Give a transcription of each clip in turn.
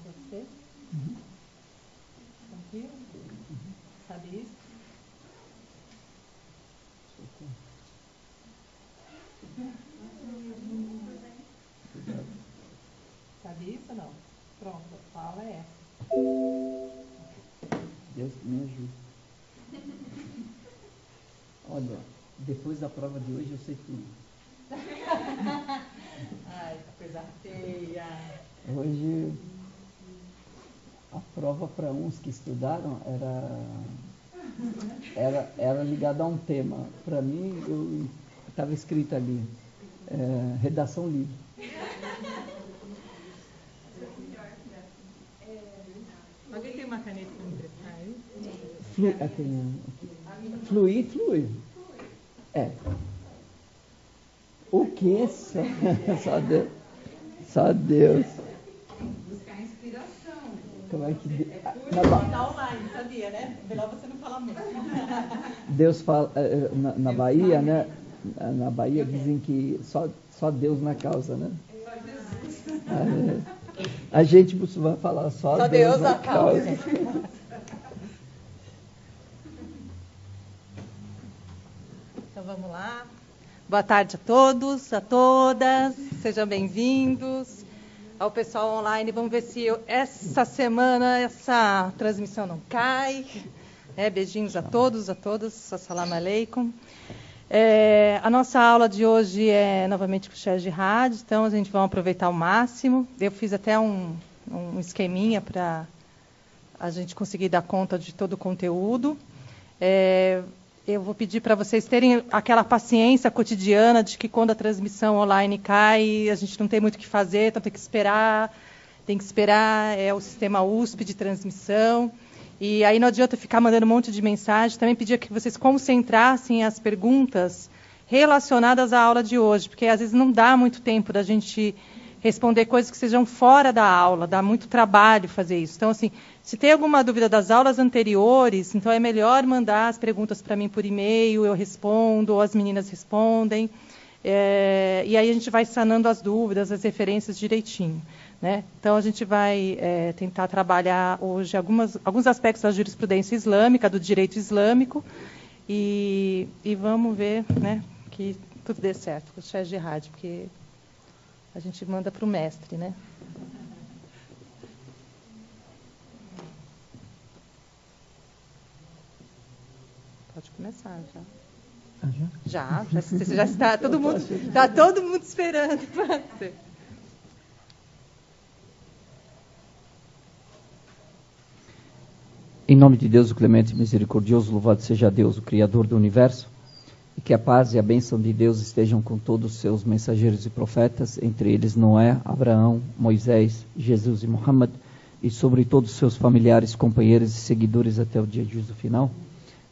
você? Tranquilo? Sabe isso? Sabe isso ou não? Pronto, a aula é essa. Deus me ajude. Olha, depois da prova de hoje eu sei tudo. Ai, que coisa feia. Hoje a prova para uns que estudaram era ligada a um tema. Para mim, eu estava escrito ali, redação livre. Alguém tem uma caneta para me emprestar aí? Flui. É. O que? Só Deus. Buscar inspiração. Como é que Tá online, sabia, né? Melhor você não falar muito. Deus fala na Bahia, né? Na Bahia dizem que só Deus na causa, né? A gente vai falar só Deus na causa. Então vamos lá. Boa tarde a todos, a todas. Sejam bem-vindos ao pessoal online. Vamos ver se essa semana essa transmissão não cai. Beijinhos a todos, a todas. Assalamu alaikum. A nossa aula de hoje é novamente com o Chat de Rádio, então a gente vai aproveitar ao máximo. Eu fiz até um esqueminha para a gente conseguir dar conta de todo o conteúdo. Eu vou pedir para vocês terem aquela paciência cotidiana de que quando a transmissão online cai, a gente não tem muito o que fazer, então tem que esperar, o sistema USP de transmissão. E aí não adianta ficar mandando um monte de mensagem. Também pedia que vocês concentrassem as perguntas relacionadas à aula de hoje, porque às vezes não dá muito tempo da gente responder coisas que sejam fora da aula, dá muito trabalho fazer isso. Então, assim, se tem alguma dúvida das aulas anteriores, então é melhor mandar as perguntas para mim por e-mail, eu respondo, ou as meninas respondem. E aí a gente vai sanando as dúvidas, as referências direitinho. Né? Então, a gente vai tentar trabalhar hoje alguns aspectos da jurisprudência islâmica, do direito islâmico, e vamos ver, né, que tudo dê certo com o Chat de Rádio, porque a gente manda para o mestre, né? Pode começar já. Já está todo mundo esperando você. Em nome de Deus, o clemente e misericordioso, louvado seja Deus, o Criador do Universo, e que a paz e a bênção de Deus estejam com todos os seus mensageiros e profetas, entre eles Noé, Abraão, Moisés, Jesus e Muhammad, e sobre todos os seus familiares, companheiros e seguidores até o dia de juízo final.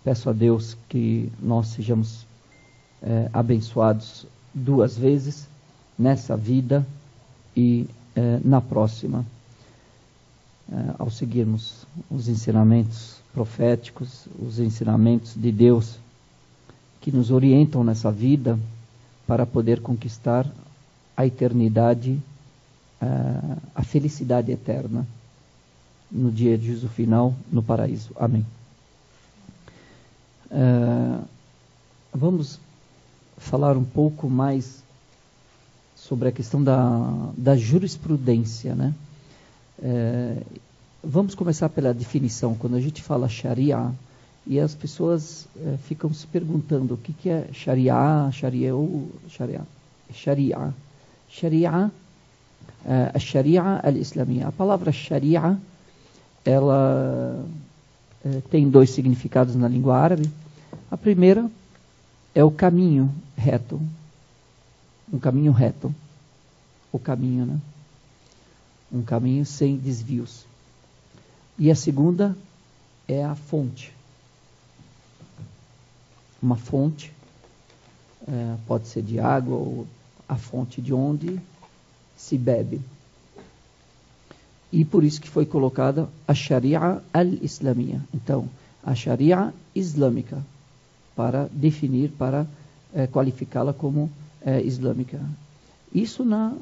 Peço a Deus que nós sejamos abençoados 2 vezes, nessa vida e na próxima, ao seguirmos os ensinamentos proféticos, os ensinamentos de Deus, que nos orientam nessa vida para poder conquistar a eternidade, a felicidade eterna, no dia de juízo final, no paraíso. Amém. Vamos falar um pouco mais sobre a questão da jurisprudência, né? Vamos começar pela definição. Quando a gente fala Sharia, e as pessoas ficam se perguntando o que é Sharia, Sharia ou Sharia. Sharia, a Sharia al-Islamia. A palavra Sharia, ela tem 2 significados na língua árabe. A primeira é o caminho reto. Um caminho reto. O caminho, né? Um caminho sem desvios. E a segunda é a fonte. Uma fonte, pode ser de água ou a fonte de onde se bebe. E por isso que foi colocada a Sharia al-Islamia. Então, a Sharia islâmica, para definir, para qualificá-la como islâmica. Isso na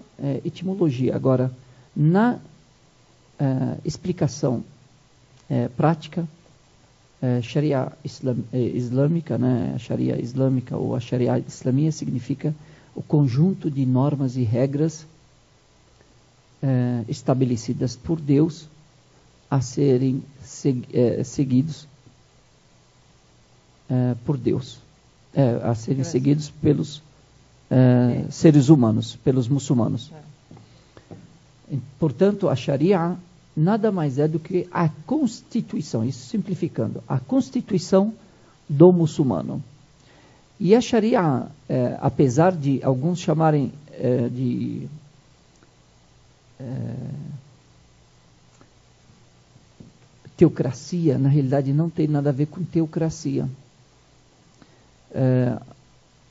etimologia. Agora, na explicação prática, Sharia islâmica, né? A Sharia islâmica ou a Sharia islamia significa o conjunto de normas e regras estabelecidas por Deus a serem seguidos por Deus, a serem seguidos pelos seres humanos, pelos muçulmanos. Portanto, a Sharia nada mais é do que a constituição, isso simplificando, a constituição do muçulmano. E a Sharia, apesar de alguns chamarem de teocracia, na realidade não tem nada a ver com teocracia.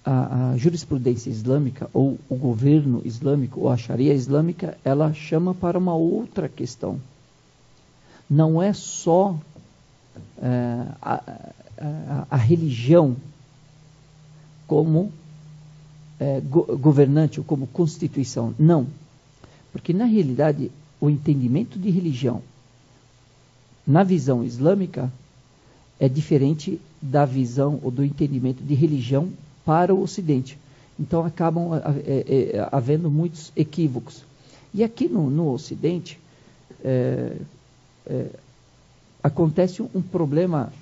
A jurisprudência islâmica, ou o governo islâmico, ou a Sharia islâmica, ela chama para uma outra questão. Não é só a religião como governante ou como constituição. Não. Porque, na realidade, o entendimento de religião na visão islâmica é diferente da visão ou do entendimento de religião para o Ocidente. Então, acabam havendo muitos equívocos. E aqui no Ocidente, acontece um problema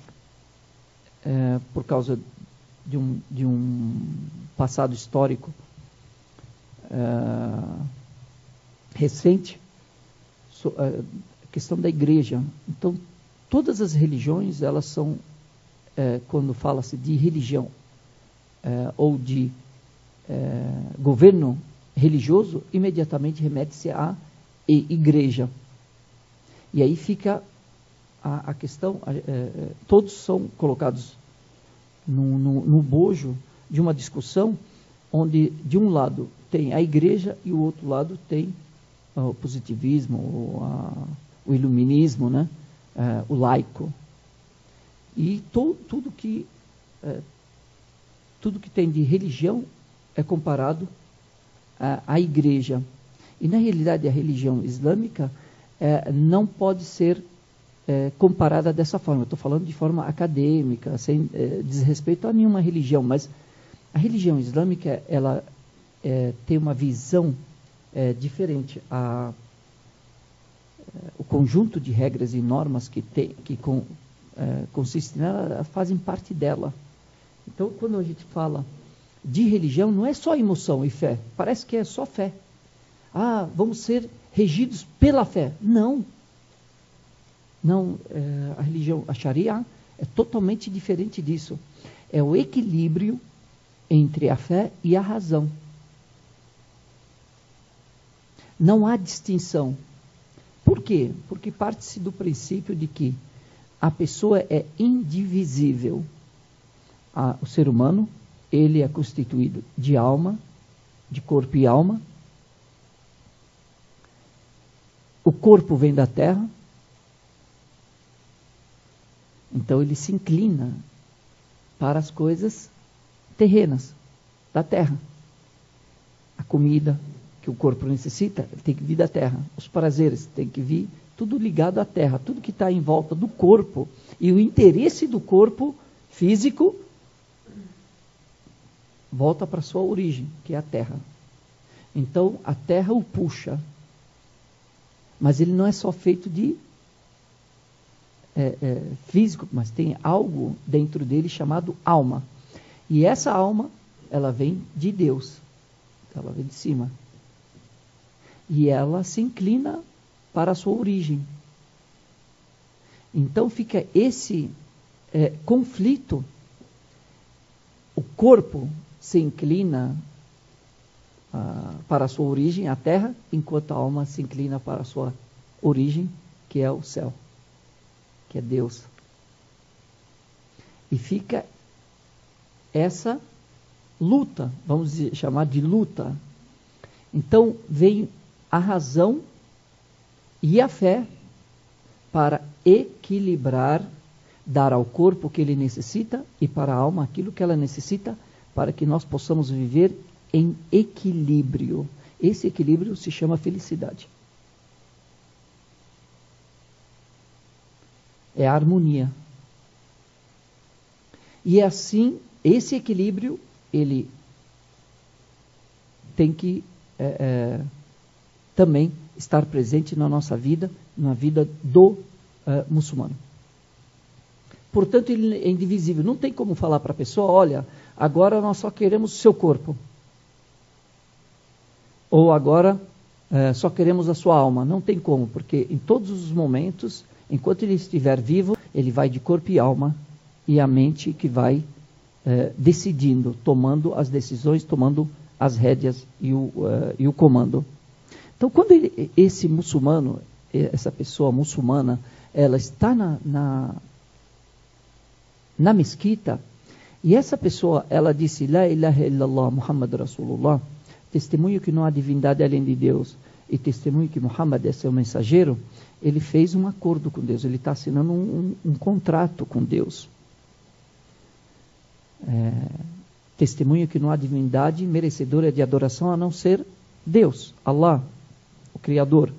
por causa de um passado histórico recente, a questão da igreja. Então, todas as religiões, elas são, quando fala-se de religião ou de governo religioso, imediatamente remete-se à igreja. E aí fica a questão, todos são colocados no bojo de uma discussão onde de um lado tem a igreja e o outro lado tem o positivismo, o iluminismo, né? O laico. E tudo que tem de religião é comparado à igreja. E na realidade a religião islâmica não pode ser comparada dessa forma. Eu estou falando de forma acadêmica, sem desrespeito a nenhuma religião, mas a religião islâmica, ela tem uma visão diferente. O conjunto de regras e normas que consistem nela, fazem parte dela. Então, quando a gente fala de religião, não é só emoção e fé. Parece que é só fé. Vamos ser regidos pela fé. Não. Não, a religião, a Sharia, é totalmente diferente disso. É o equilíbrio entre a fé e a razão. Não há distinção. Por quê? Porque parte-se do princípio de que a pessoa é indivisível. O ser humano, ele é constituído de alma, de corpo e alma. O corpo vem da terra. Então ele se inclina para as coisas terrenas, da terra. A comida que o corpo necessita tem que vir da terra. Os prazeres tem que vir, tudo ligado à terra. Tudo que está em volta do corpo e o interesse do corpo físico volta para a sua origem, que é a terra. Então a terra o puxa. Mas ele não é só feito de físico, mas tem algo dentro dele chamado alma. E essa alma, ela vem de Deus. Ela vem de cima. E ela se inclina para a sua origem. Então fica esse conflito. O corpo se inclina para a sua origem, a terra, enquanto a alma se inclina para a sua origem, que é o céu, que é Deus. E fica essa luta, vamos chamar de luta. Então vem a razão e a fé para equilibrar, dar ao corpo o que ele necessita e para a alma aquilo que ela necessita, para que nós possamos viver em equilíbrio. Esse equilíbrio se chama felicidade. é a harmonia. E assim, esse equilíbrio, ele tem que também estar presente na nossa vida, na vida do muçulmano. Portanto, ele é indivisível. Não tem como falar para a pessoa, olha, agora nós só queremos o seu corpo. Ou agora só queremos a sua alma. Não tem como, porque em todos os momentos, enquanto ele estiver vivo, ele vai de corpo e alma, e a mente que vai decidindo, tomando as decisões, tomando as rédeas e o comando. Então, quando esse muçulmano, essa pessoa muçulmana, ela está na mesquita, e essa pessoa, ela disse, La ilaha illallah, Muhammad Rasulullah, testemunho que não há divindade além de Deus, e testemunho que Muhammad é seu mensageiro, ele fez um acordo com Deus, ele está assinando um contrato com Deus. Testemunho que não há divindade merecedora de adoração a não ser Deus, Allah, o Criador.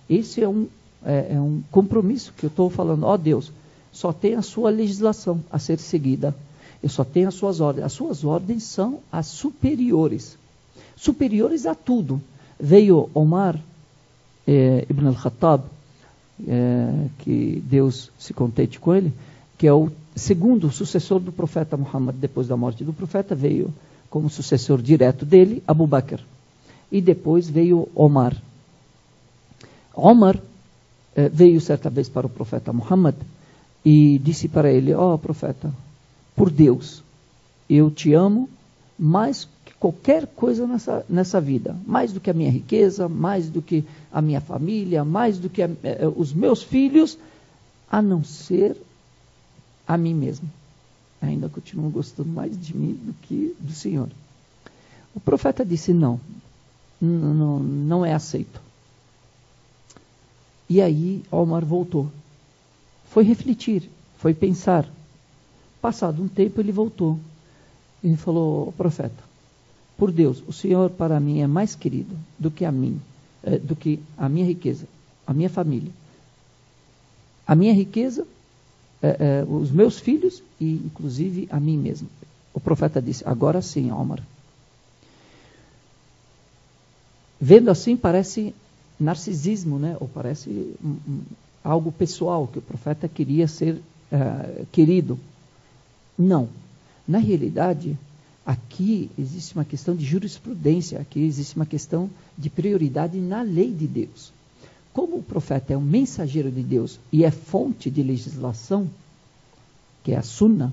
Esse é um compromisso que eu estou falando. Ó Deus, só tem a sua legislação a ser seguida. Eu só tenho as suas ordens. As suas ordens são as superiores. Superiores a tudo. Veio Omar Ibn al-Khattab, que Deus se contente com ele, que é o segundo sucessor do profeta Muhammad. Depois da morte do profeta, veio como sucessor direto dele, Abu Bakr. E depois veio Omar. Omar veio certa vez para o profeta Muhammad e disse para ele, ó profeta, por Deus, eu te amo mais que qualquer coisa nessa vida. Mais do que a minha riqueza, mais do que a minha família, mais do que os meus filhos, a não ser a mim mesmo. Ainda continuo gostando mais de mim do que do Senhor. O profeta disse, não é aceito. E aí Omar voltou. Foi refletir, foi pensar. Passado um tempo ele voltou. Ele falou, profeta, por Deus, o Senhor para mim é mais querido do que a mim, do que a minha riqueza, a minha família. A minha riqueza, os meus filhos e inclusive a mim mesmo. O profeta disse, agora sim, Omar. Vendo assim parece narcisismo, né? Ou parece algo pessoal, que o profeta queria ser querido. Não. Na realidade, aqui existe uma questão de jurisprudência, aqui existe uma questão de prioridade na lei de Deus. Como o profeta é um mensageiro de Deus e é fonte de legislação, que é a Sunna,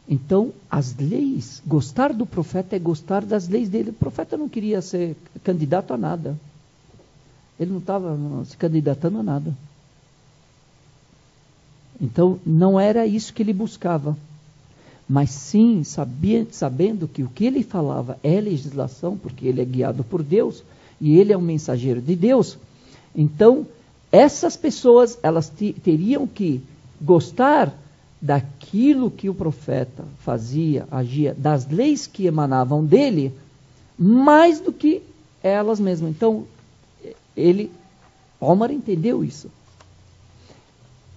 então as leis, gostar do profeta é gostar das leis dele. O profeta não queria ser candidato a nada. Ele não estava se candidatando a nada. Então não era isso que ele buscava. Mas sim, sabendo que o que ele falava é legislação, porque ele é guiado por Deus, e ele é um mensageiro de Deus, então essas pessoas, elas teriam que gostar daquilo que o profeta fazia, agia, das leis que emanavam dele, mais do que elas mesmas. Então, Omar entendeu isso.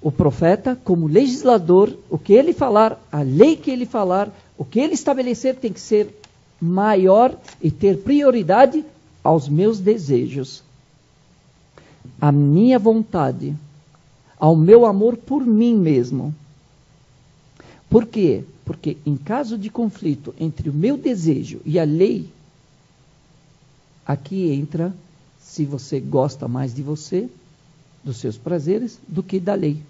O profeta, como legislador, o que ele falar, a lei que ele falar, o que ele estabelecer tem que ser maior e ter prioridade aos meus desejos, à minha vontade, ao meu amor por mim mesmo. Por quê? Porque em caso de conflito entre o meu desejo e a lei, aqui entra se você gosta mais de você, dos seus prazeres, do que da lei.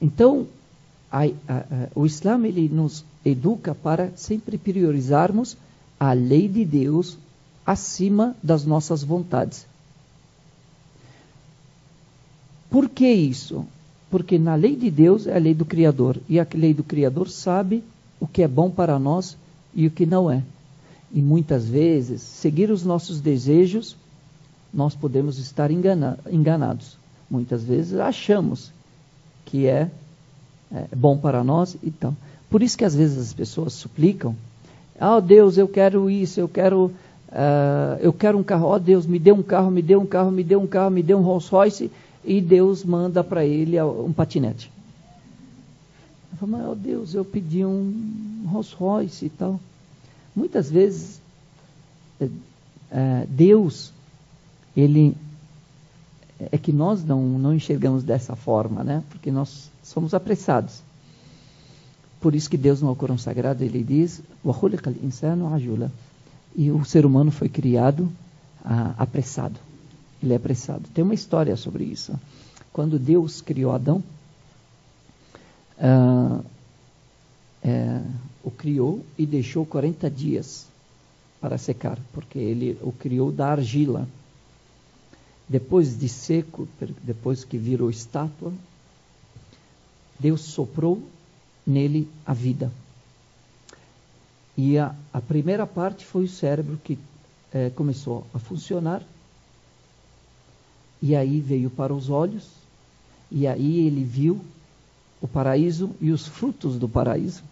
Então, o Islã ele nos educa para sempre priorizarmos a lei de Deus acima das nossas vontades. Por que isso? Porque na lei de Deus é a lei do Criador, e a lei do Criador sabe o que é bom para nós e o que não é. E muitas vezes, seguir os nossos desejos, nós podemos estar enganados. Muitas vezes achamos que é bom para nós. Então, por isso que às vezes as pessoas suplicam, Deus, eu quero isso, eu quero um carro, Deus, me dê um carro, me dê um carro, me dê um carro, me dê um Rolls Royce, e Deus manda para ele um patinete. Ele fala, mas, Deus, eu pedi um Rolls Royce e tal. Muitas vezes, Deus, ele... É que nós não enxergamos dessa forma, né? Porque nós somos apressados. Por isso que Deus no Alcorão Sagrado, ele diz, وَخُلِقَ الْإِنسَانُ عَجُولًا. E o ser humano foi criado apressado. Ele é apressado. Tem uma história sobre isso. Quando Deus criou Adão, o criou e deixou 40 dias para secar, porque ele o criou da argila. Depois de seco, depois que virou estátua, Deus soprou nele a vida. E a primeira parte foi o cérebro que começou a funcionar. E aí veio para os olhos. E aí ele viu o paraíso e os frutos do paraíso.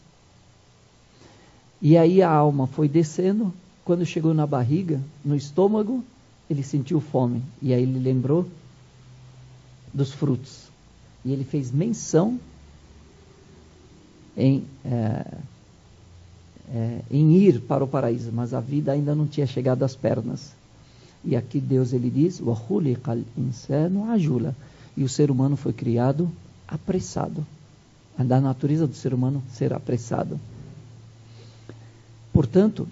E aí a alma foi descendo. Quando chegou na barriga, no estômago, ele sentiu fome. E aí ele lembrou dos frutos. E ele fez menção em ir para o paraíso. Mas a vida ainda não tinha chegado às pernas. E aqui Deus, ele diz, وَخُلِقَ الْإِنسَانُ عَجُولًا. E o ser humano foi criado apressado. É da natureza do ser humano ser apressado. Portanto,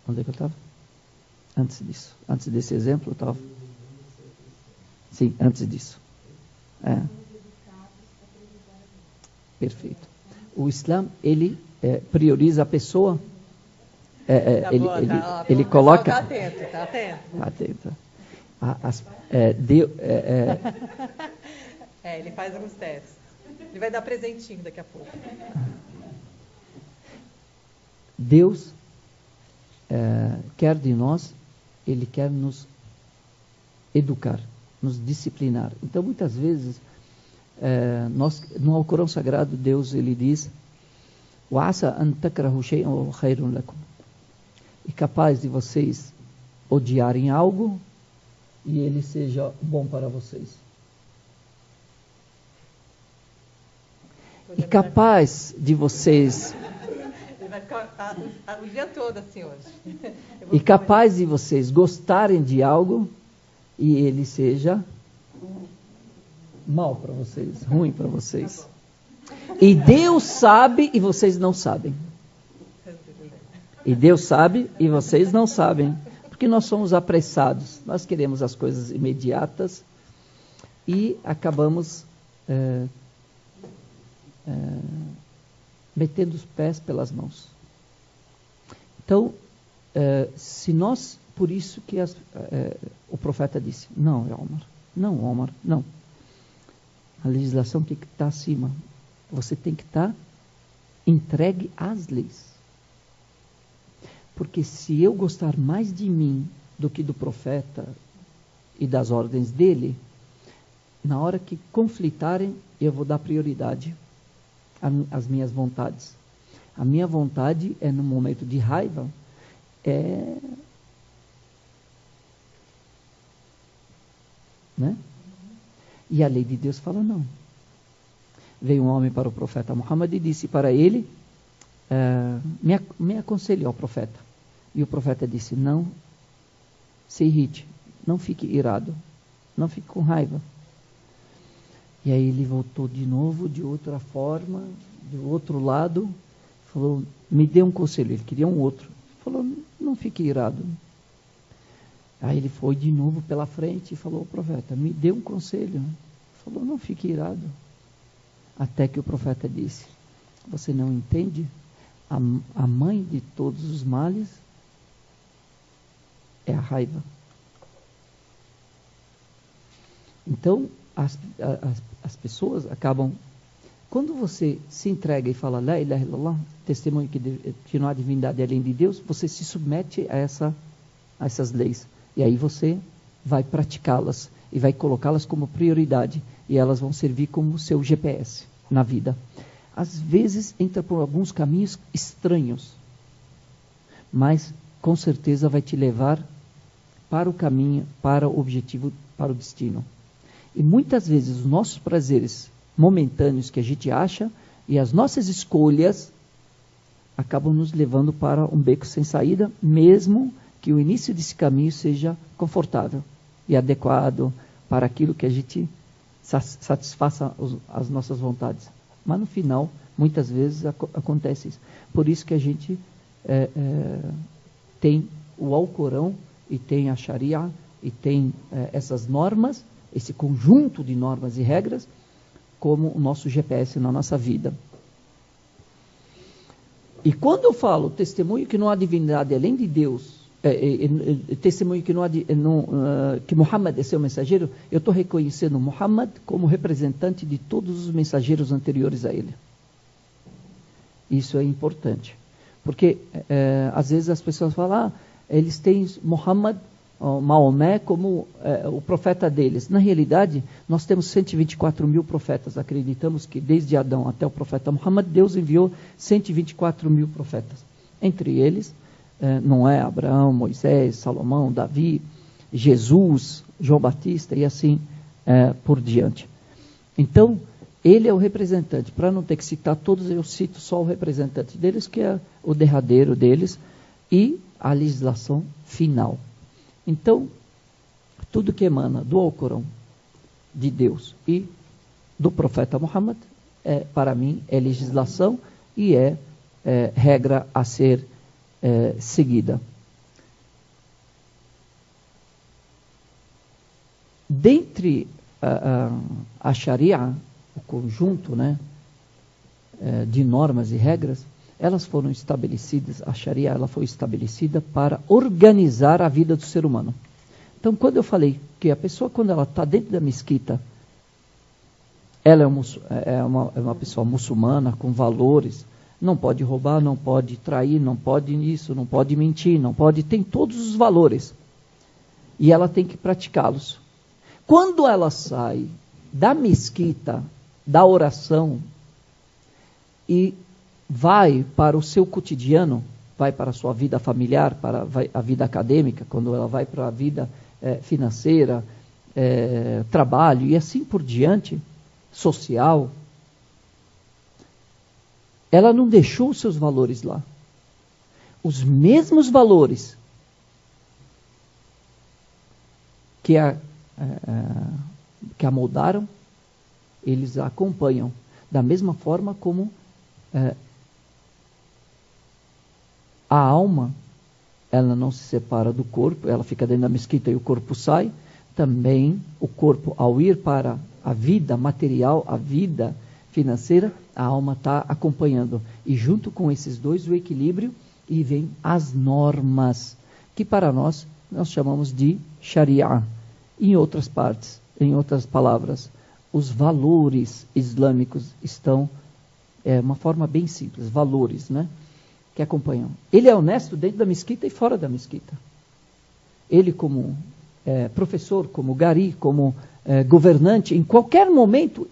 onde é que eu estava? Antes disso. Antes desse exemplo, eu estava... Sim, antes disso. Perfeito. O Islã, ele prioriza a pessoa. Ele coloca... Está atento, está atento. Tá atento. Ele faz alguns testes. Ele vai dar presentinho daqui a pouco. Deus quer de nós, ele quer nos educar, nos disciplinar. Então, muitas vezes, no Alcorão Sagrado, Deus, ele diz, وَعَسَى أَن تَكْرَهُ شَيْئًا وَهُوَ خَيْرٌ لَكُمْ. E capaz de vocês odiarem algo e ele seja bom para vocês. E capaz de vocês... Ele vai ficar o dia todo assim hoje. E capaz de vocês gostarem de algo e ele seja mal para vocês, ruim para vocês. E Deus sabe e vocês não sabem. E Deus sabe e vocês não sabem. Porque nós somos apressados. Nós queremos as coisas imediatas e acabamos metendo os pés pelas mãos. Então, se nós... Por isso que o profeta disse, não, Omar, não. A legislação tem que estar acima. Você tem que estar entregue às leis. Porque se eu gostar mais de mim do que do profeta e das ordens dele, na hora que conflitarem, eu vou dar prioridade às minhas vontades. A minha vontade no momento de raiva, né? E a lei de Deus fala não. Veio um homem para o profeta Muhammad e disse para ele, me aconselhou ao profeta. E o profeta disse, não se irrite, não fique irado, não fique com raiva. E aí ele voltou de novo, de outra forma, do outro lado, falou, me dê um conselho. Ele queria um outro. Falou, não fique irado. Aí ele foi de novo pela frente e falou ao profeta, me dê um conselho. Falou, não fique irado. Até que o profeta disse, você não entende? A mãe de todos os males é a raiva. Então, as pessoas acabam... Quando você se entrega e fala, La ilaha illallah, testemunho que não há divindade além de Deus, você se submete a essas leis. E aí você vai praticá-las e vai colocá-las como prioridade. E elas vão servir como seu GPS na vida. Às vezes entra por alguns caminhos estranhos. Mas com certeza vai te levar para o caminho, para o objetivo, para o destino. E muitas vezes os nossos prazeres momentâneos que a gente acha e as nossas escolhas acabam nos levando para um beco sem saída, mesmo que o início desse caminho seja confortável e adequado para aquilo que a gente satisfaça as nossas vontades. Mas no final, muitas vezes acontece isso. Por isso que a gente tem o Alcorão e tem a Sharia e tem essas normas, esse conjunto de normas e regras, como o nosso GPS na nossa vida. E quando eu falo testemunho que não há divindade além de Deus, testemunho que que Muhammad é seu mensageiro, eu estou reconhecendo Muhammad como representante de todos os mensageiros anteriores a ele. Isso é importante. Porque às vezes as pessoas falam, eles têm Muhammad, Maomé como o profeta deles. Na realidade, nós temos 124 mil profetas. Acreditamos que desde Adão até o profeta Muhammad, Deus enviou 124 mil profetas. Entre eles, Noé, Abraão, Moisés, Salomão, Davi, Jesus, João Batista e assim por diante. Então, ele é o representante. Para não ter que citar todos, eu cito só o representante deles, que é o derradeiro deles, e a legislação final. Então, tudo que emana do Alcorão, de Deus e do profeta Muhammad, para mim, é legislação e é regra a ser seguida. Dentre a Sharia, o conjunto, né, de normas e regras, elas foram estabelecidas, a Sharia ela foi estabelecida para organizar a vida do ser humano. Então, quando eu falei que a pessoa, quando ela está dentro da mesquita, ela é uma pessoa muçulmana, com valores, não pode roubar, não pode trair, não pode isso, não pode mentir, não pode, tem todos os valores. E ela tem que praticá-los. Quando ela sai da mesquita, da oração, e vai para o seu cotidiano, vai para a sua vida familiar, para a vida acadêmica, quando ela vai para a vida financeira, trabalho e assim por diante, social, ela não deixou os seus valores lá. Os mesmos valores que a moldaram, eles a acompanham. Da mesma forma como a alma, ela não se separa do corpo, ela fica dentro da mesquita e o corpo sai. Também o corpo, ao ir para a vida material, a vida financeira, a alma está acompanhando. E junto com esses dois, o equilíbrio, e vem as normas, que para nós chamamos de Sharia. Em outras partes, em outras palavras, os valores islâmicos estão, uma forma bem simples, valores, né? Que acompanham. Ele é honesto dentro da mesquita e fora da mesquita. Ele como professor, como gari, como governante, em qualquer momento,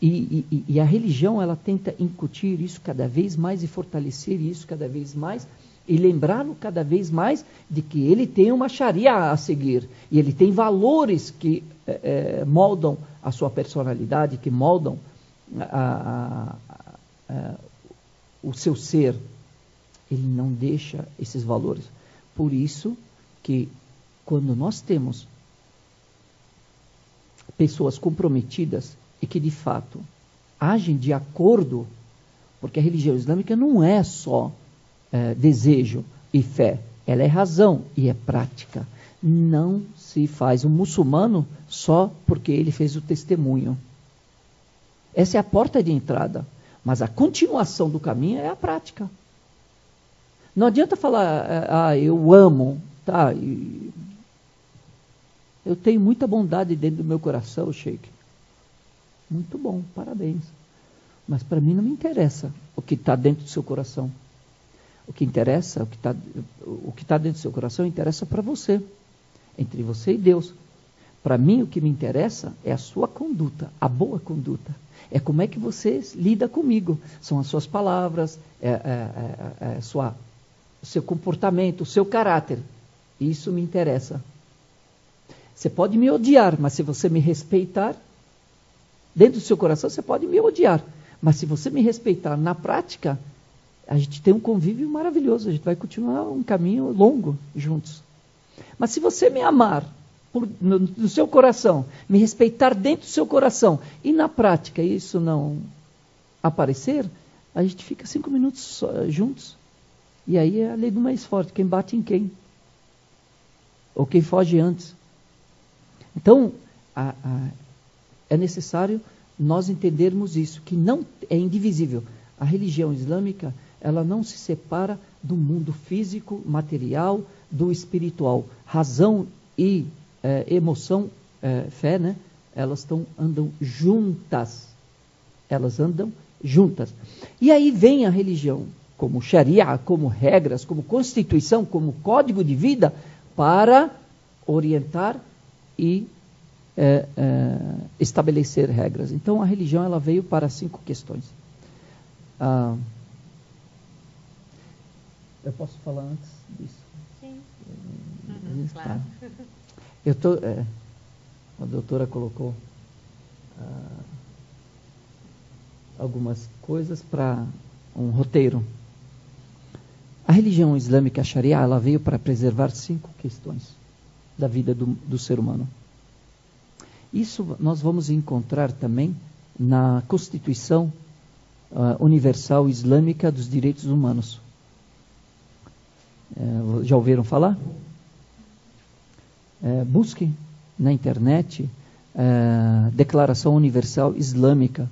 e a religião, ela tenta incutir isso cada vez mais e fortalecer isso cada vez mais e lembrá-lo cada vez mais de que ele tem uma sharia a seguir e ele tem valores que moldam a sua personalidade, que moldam o seu ser. Ele não deixa esses valores. Por isso que quando nós temos pessoas comprometidas e que de fato agem de acordo, porque a religião islâmica não é só desejo e fé, ela é razão e é prática. Não se faz um muçulmano só porque ele fez o testemunho. Essa é a porta de entrada, mas a continuação do caminho é a prática. Não adianta falar, eu amo, tá? Eu tenho muita bondade dentro do meu coração, Sheikh. Muito bom, parabéns. Mas para mim não me interessa o que está dentro do seu coração. O que interessa, o que está dentro do seu coração interessa para você, entre você e Deus. Para mim o que me interessa é a sua conduta, a boa conduta. É como é que você lida comigo. São as suas palavras, o seu comportamento, o seu caráter. Isso me interessa. Você pode me odiar, mas se você me respeitar, dentro do seu coração você pode me odiar. Mas se você me respeitar na prática, a gente tem um convívio maravilhoso. A gente vai continuar um caminho longo juntos. Mas se você me amar no seu coração, me respeitar dentro do seu coração, e na prática isso não aparecer, a gente fica 5 minutos juntos. E aí é a lei do mais forte. Quem bate em quem? Ou quem foge antes? Então, é necessário nós entendermos isso, que não é indivisível. A religião islâmica, ela não se separa do mundo físico, material, do espiritual. Razão e emoção, fé, né? Elas andam juntas. Elas andam juntas. E aí vem a religião, como Sharia, como regras, como constituição, como código de vida, para orientar e estabelecer regras. Então a religião ela veio para 5 questões. Eu posso falar antes disso? Sim. Claro. Eu tô, a doutora colocou algumas coisas para um roteiro. A religião islâmica, a Sharia, ela veio para preservar 5 questões da vida do ser humano. Isso nós vamos encontrar também na Constituição Universal Islâmica dos Direitos Humanos. Já ouviram falar? Busque na internet Declaração Universal Islâmica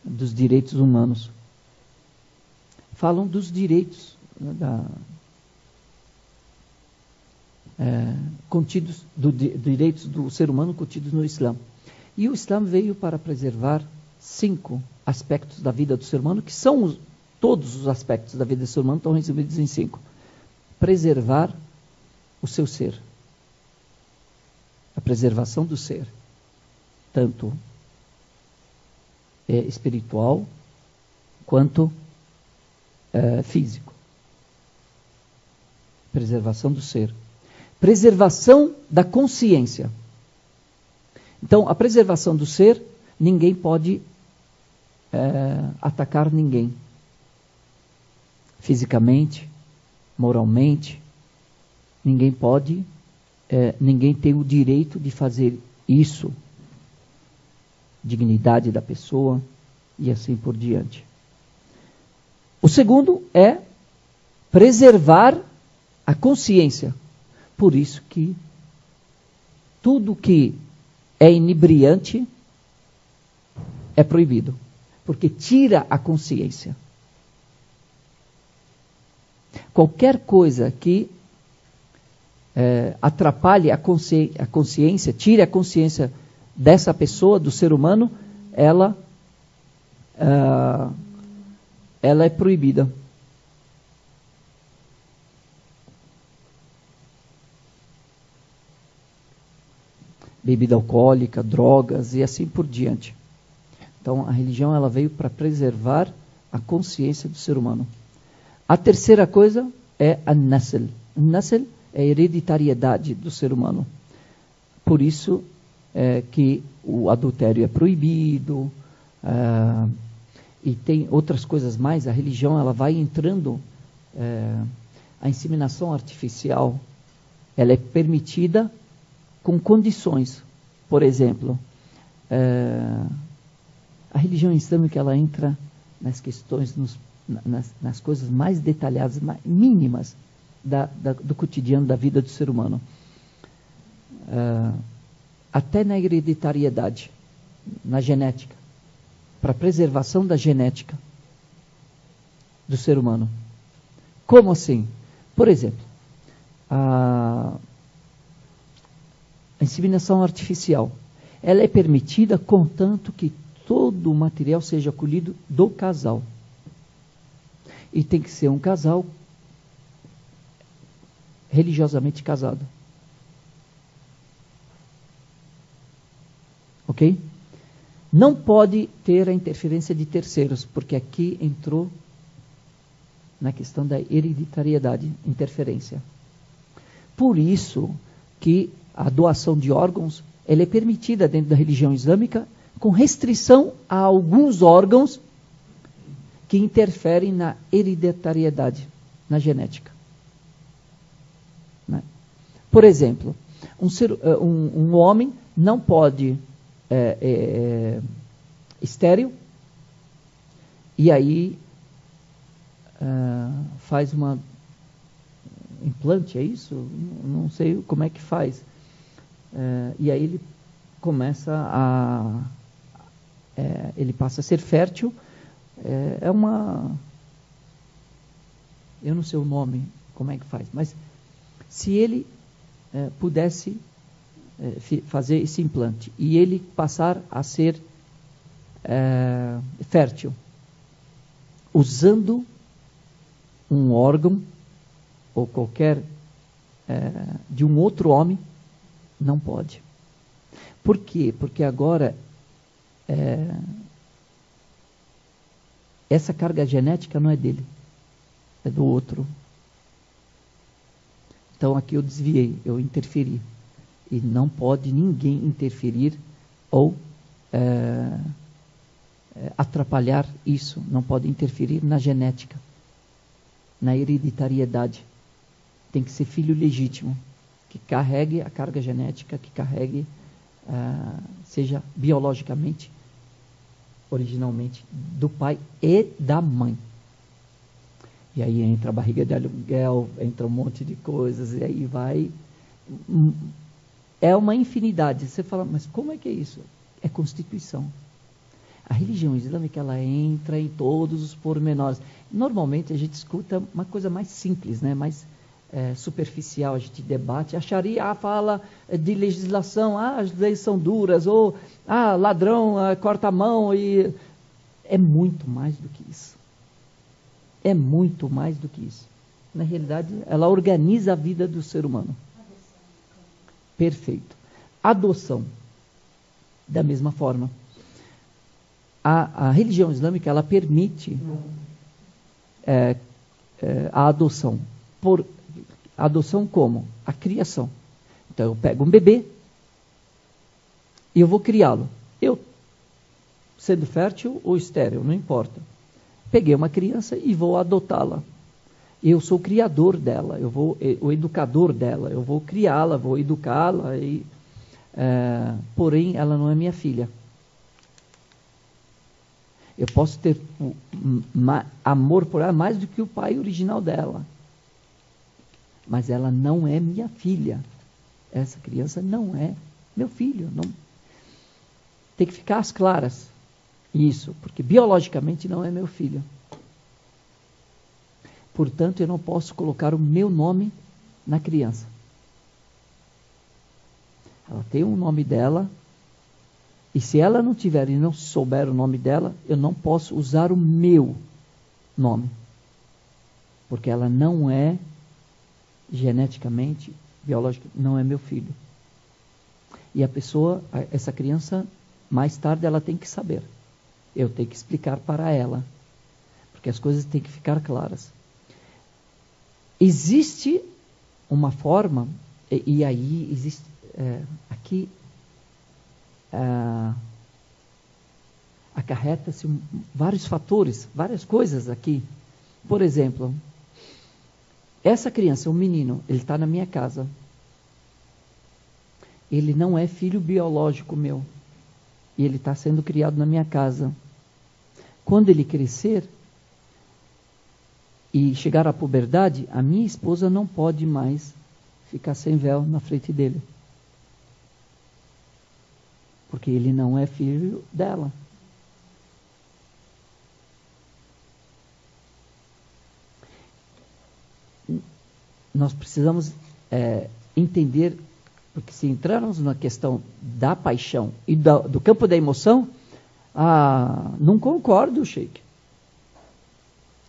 dos Direitos Humanos. Falam dos direitos, né, contidos, direitos do ser humano contidos no Islã. E o Islã veio para preservar 5 aspectos da vida do ser humano, que são todos os aspectos da vida do ser humano, estão resumidos em 5. Preservar o seu ser. A preservação do ser. Tanto espiritual, quanto físico. Preservação do ser. Preservação da consciência. Então, a preservação do ser, ninguém pode atacar ninguém. Fisicamente, moralmente, ninguém pode, ninguém tem o direito de fazer isso. Dignidade da pessoa e assim por diante. O segundo é preservar a consciência. Por isso que tudo que é inebriante é proibido, porque tira a consciência. Qualquer coisa que atrapalhe a consciência, tire a consciência dessa pessoa, do ser humano, ela é proibida. Bebida alcoólica, drogas e assim por diante. Então a religião ela veio para preservar a consciência do ser humano. A terceira coisa é a nasl. Nasl é a hereditariedade do ser humano. Por isso que o adultério é proibido, e tem outras coisas mais. A religião ela vai entrando, a inseminação artificial ela é permitida com condições. Por exemplo, a religião islâmica ela entra nas questões, nas coisas mais detalhadas, mais mínimas do cotidiano da vida do ser humano. Até na hereditariedade, na genética, para a preservação da genética do ser humano. Como assim? Por exemplo, a inseminação artificial, ela é permitida contanto que todo o material seja colhido do casal. E tem que ser um casal religiosamente casado. Ok? Não pode ter a interferência de terceiros, porque aqui entrou na questão da hereditariedade, interferência. Por isso que a doação de órgãos ela é permitida dentro da religião islâmica, com restrição a alguns órgãos que interferem na hereditariedade, na genética. Né? Por exemplo, um homem não pode estéril, e aí faz uma implante, é isso? Não sei como é que faz. E aí ele começa ele passa a ser fértil. Eu não sei o nome, como é que faz, mas se ele pudesse fazer esse implante e ele passar a ser fértil, usando um órgão ou qualquer de um outro homem, não pode. Por quê? Porque agora essa carga genética não é dele, é do outro. Então aqui eu desviei, eu interferi. E não pode ninguém interferir ou atrapalhar isso. Não pode interferir na genética, na hereditariedade. Tem que ser filho legítimo, que carregue a carga genética, que carregue, seja biologicamente, originalmente, do pai e da mãe. E aí entra a barriga de aluguel, entra um monte de coisas, e aí vai. É uma infinidade. Você fala, mas como é que é isso? É Constituição. A religião islâmica, ela entra em todos os pormenores. Normalmente a gente escuta uma coisa mais simples, né? Mais superficial, a gente debate. A Sharia fala de legislação, as leis são duras, ou ladrão corta a mão, e é muito mais do que isso. É muito mais do que isso. Na realidade, ela organiza a vida do ser humano. Perfeito. Adoção. Da mesma forma. A religião islâmica, ela permite a adoção. Por adoção como? A criação. Então eu pego um bebê e eu vou criá-lo. Eu, sendo fértil ou estéril, não importa. Peguei uma criança e vou adotá-la. Eu sou o criador dela, eu vou o educador dela, eu vou criá-la, vou educá-la, porém ela não é minha filha. Eu posso ter amor por ela mais do que o pai original dela. Mas ela não é minha filha. Essa criança não é meu filho. Não. Tem que ficar às claras. Isso, porque biologicamente não é meu filho. Portanto, eu não posso colocar o meu nome na criança. Ela tem um nome dela. E se ela não tiver e não souber o nome dela, eu não posso usar o meu nome. Porque ela não é geneticamente, biologicamente, não é meu filho. E a pessoa, essa criança, mais tarde ela tem que saber. Eu tenho que explicar para ela. Porque as coisas têm que ficar claras. Existe uma forma, e aí existe, aqui, acarreta-se vários fatores, várias coisas aqui. Por exemplo, essa criança, um menino, ele está na minha casa. Ele não é filho biológico meu. E ele está sendo criado na minha casa. Quando ele crescer e chegar à puberdade, a minha esposa não pode mais ficar sem véu na frente dele. Porque ele não é filho dela. Nós precisamos entender, porque se entrarmos na questão da paixão e do campo da emoção, não concordo, Sheik.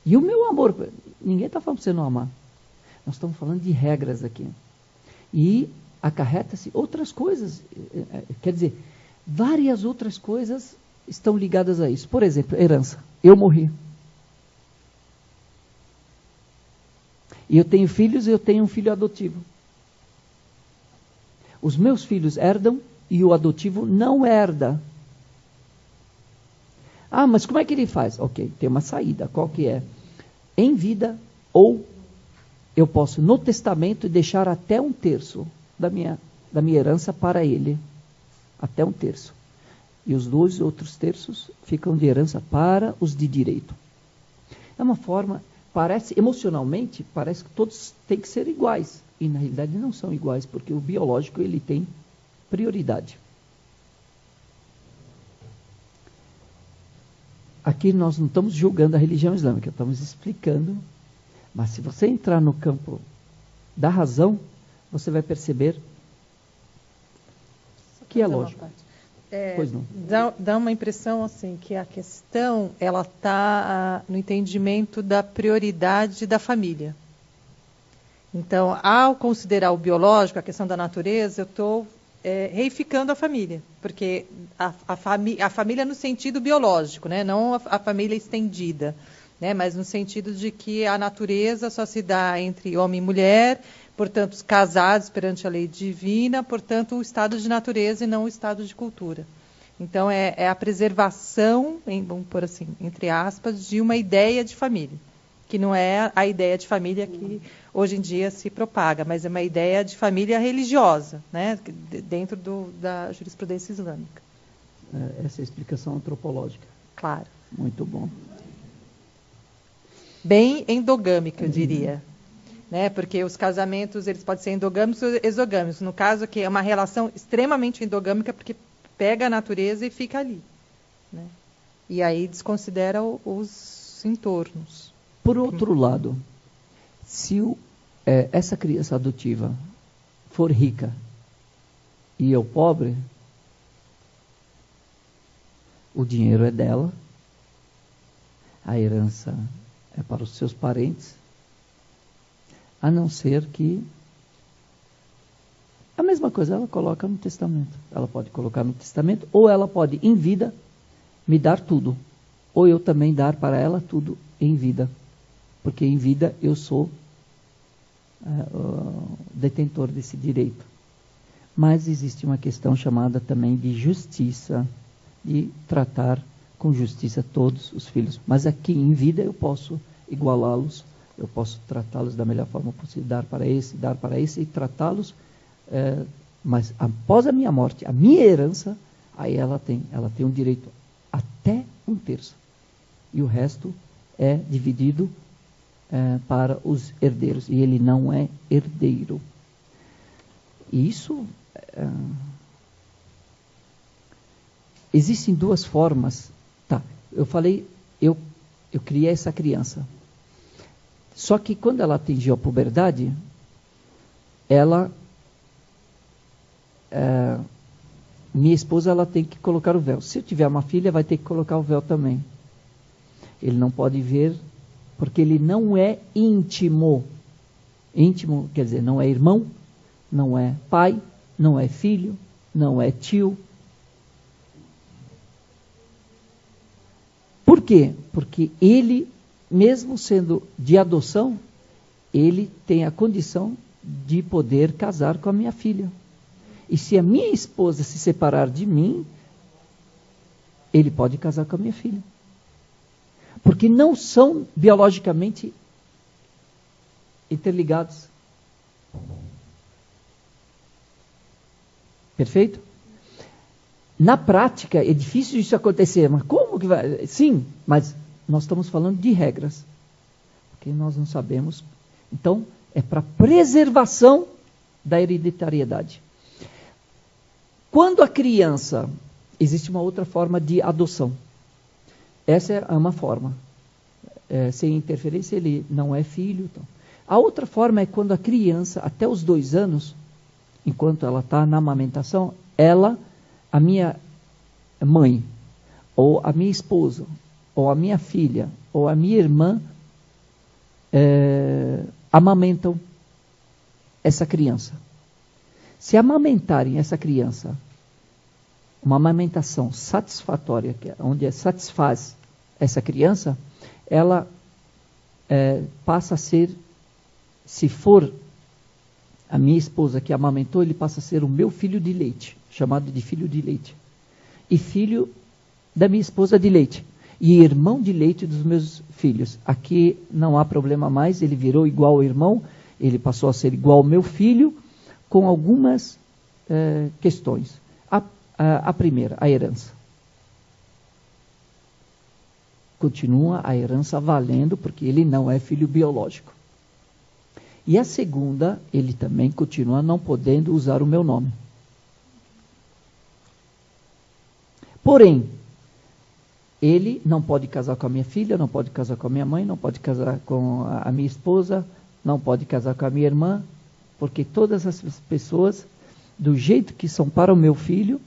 E o meu amor, ninguém está falando para você não amar. Nós estamos falando de regras aqui. E acarreta-se outras coisas. Quer dizer, várias outras coisas estão ligadas a isso. Por exemplo, herança. Eu morri. E eu tenho filhos e eu tenho um filho adotivo. Os meus filhos herdam e o adotivo não herda. Ah, mas como é que ele faz? Ok, tem uma saída. Qual que é? Em vida, ou eu posso no testamento deixar até 1/3 da minha herança para ele. Até 1/3. E os 2 outros terços ficam de herança para os de direito. É uma forma, emocionalmente, parece que todos têm que ser iguais. E na realidade não são iguais, porque o biológico ele tem prioridade. Aqui nós não estamos julgando a religião islâmica, estamos explicando. Mas se você entrar no campo da razão, você vai perceber que é lógico. Pois não. Dá uma impressão assim que a questão ela está no entendimento da prioridade da família. Então, ao considerar o biológico, a questão da natureza, eu estou reificando a família, porque a família no sentido biológico, né? Não a família estendida, né? Mas no sentido de que a natureza só se dá entre homem e mulher, portanto, os casados perante a lei divina, portanto, o estado de natureza e não o estado de cultura. Então, é a preservação, vamos pôr assim, entre aspas, de uma ideia de família, que não é a ideia de família que hoje em dia se propaga, mas é uma ideia de família religiosa, né, dentro da jurisprudência islâmica. Essa é a explicação antropológica. Claro. Muito bom. Bem endogâmica, eu diria. Né, porque os casamentos eles podem ser endogâmicos ou exogâmicos. No caso aqui é uma relação extremamente endogâmica, porque pega a natureza e fica ali. Né? E aí desconsidera os entornos. Por outro lado, se essa criança adotiva for rica e eu pobre, o dinheiro é dela, a herança é para os seus parentes, a não ser que a mesma coisa ela coloca no testamento. Ela pode colocar no testamento, ou ela pode, em vida, me dar tudo. Ou eu também dar para ela tudo em vida. Porque em vida eu sou detentor desse direito. Mas existe uma questão chamada também de justiça, de tratar com justiça todos os filhos. Mas aqui em vida eu posso igualá-los, eu posso tratá-los da melhor forma possível, dar para esse e tratá-los. Mas após a minha morte, a minha herança, aí ela tem um direito até 1/3. E o resto é dividido para os herdeiros. E ele não é herdeiro. E isso... existem 2 formas. Tá, eu falei, eu criei essa criança. Só que quando ela atingiu a puberdade, minha esposa ela tem que colocar o véu. Se eu tiver uma filha, vai ter que colocar o véu também. Ele não pode ver, porque ele não é íntimo. Íntimo quer dizer, não é irmão, não é pai, não é filho, não é tio. Por quê? Porque ele, mesmo sendo de adoção, ele tem a condição de poder casar com a minha filha. E se a minha esposa se separar de mim, ele pode casar com a minha filha. Porque não são biologicamente interligados. Perfeito? Na prática, é difícil isso acontecer. Mas como que vai? Sim, mas nós estamos falando de regras. Porque nós não sabemos. Então, é para preservação da hereditariedade. Quando a criança... existe uma outra forma de adoção. Essa é uma forma. Sem interferência, ele não é filho. Então. A outra forma é quando a criança, até os 2 anos, enquanto ela está na amamentação, a minha mãe, ou a minha esposa, ou a minha filha, ou a minha irmã, amamentam essa criança. Se amamentarem essa criança, uma amamentação satisfatória, onde satisfaz essa criança, ela passa a ser Se for a minha esposa que amamentou, ele passa a ser o meu filho de leite, chamado de filho de leite. E filho da minha esposa de leite. E irmão de leite dos meus filhos. Aqui não há problema mais, ele virou igual ao irmão, ele passou a ser igual ao meu filho, com algumas questões. A primeira, a herança. Continua a herança valendo, porque ele não é filho biológico. E a segunda, ele também continua não podendo usar o meu nome. Porém, ele não pode casar com a minha filha, não pode casar com a minha mãe, não pode casar com a minha esposa, não pode casar com a minha irmã, porque todas as pessoas, do jeito que são para o meu filho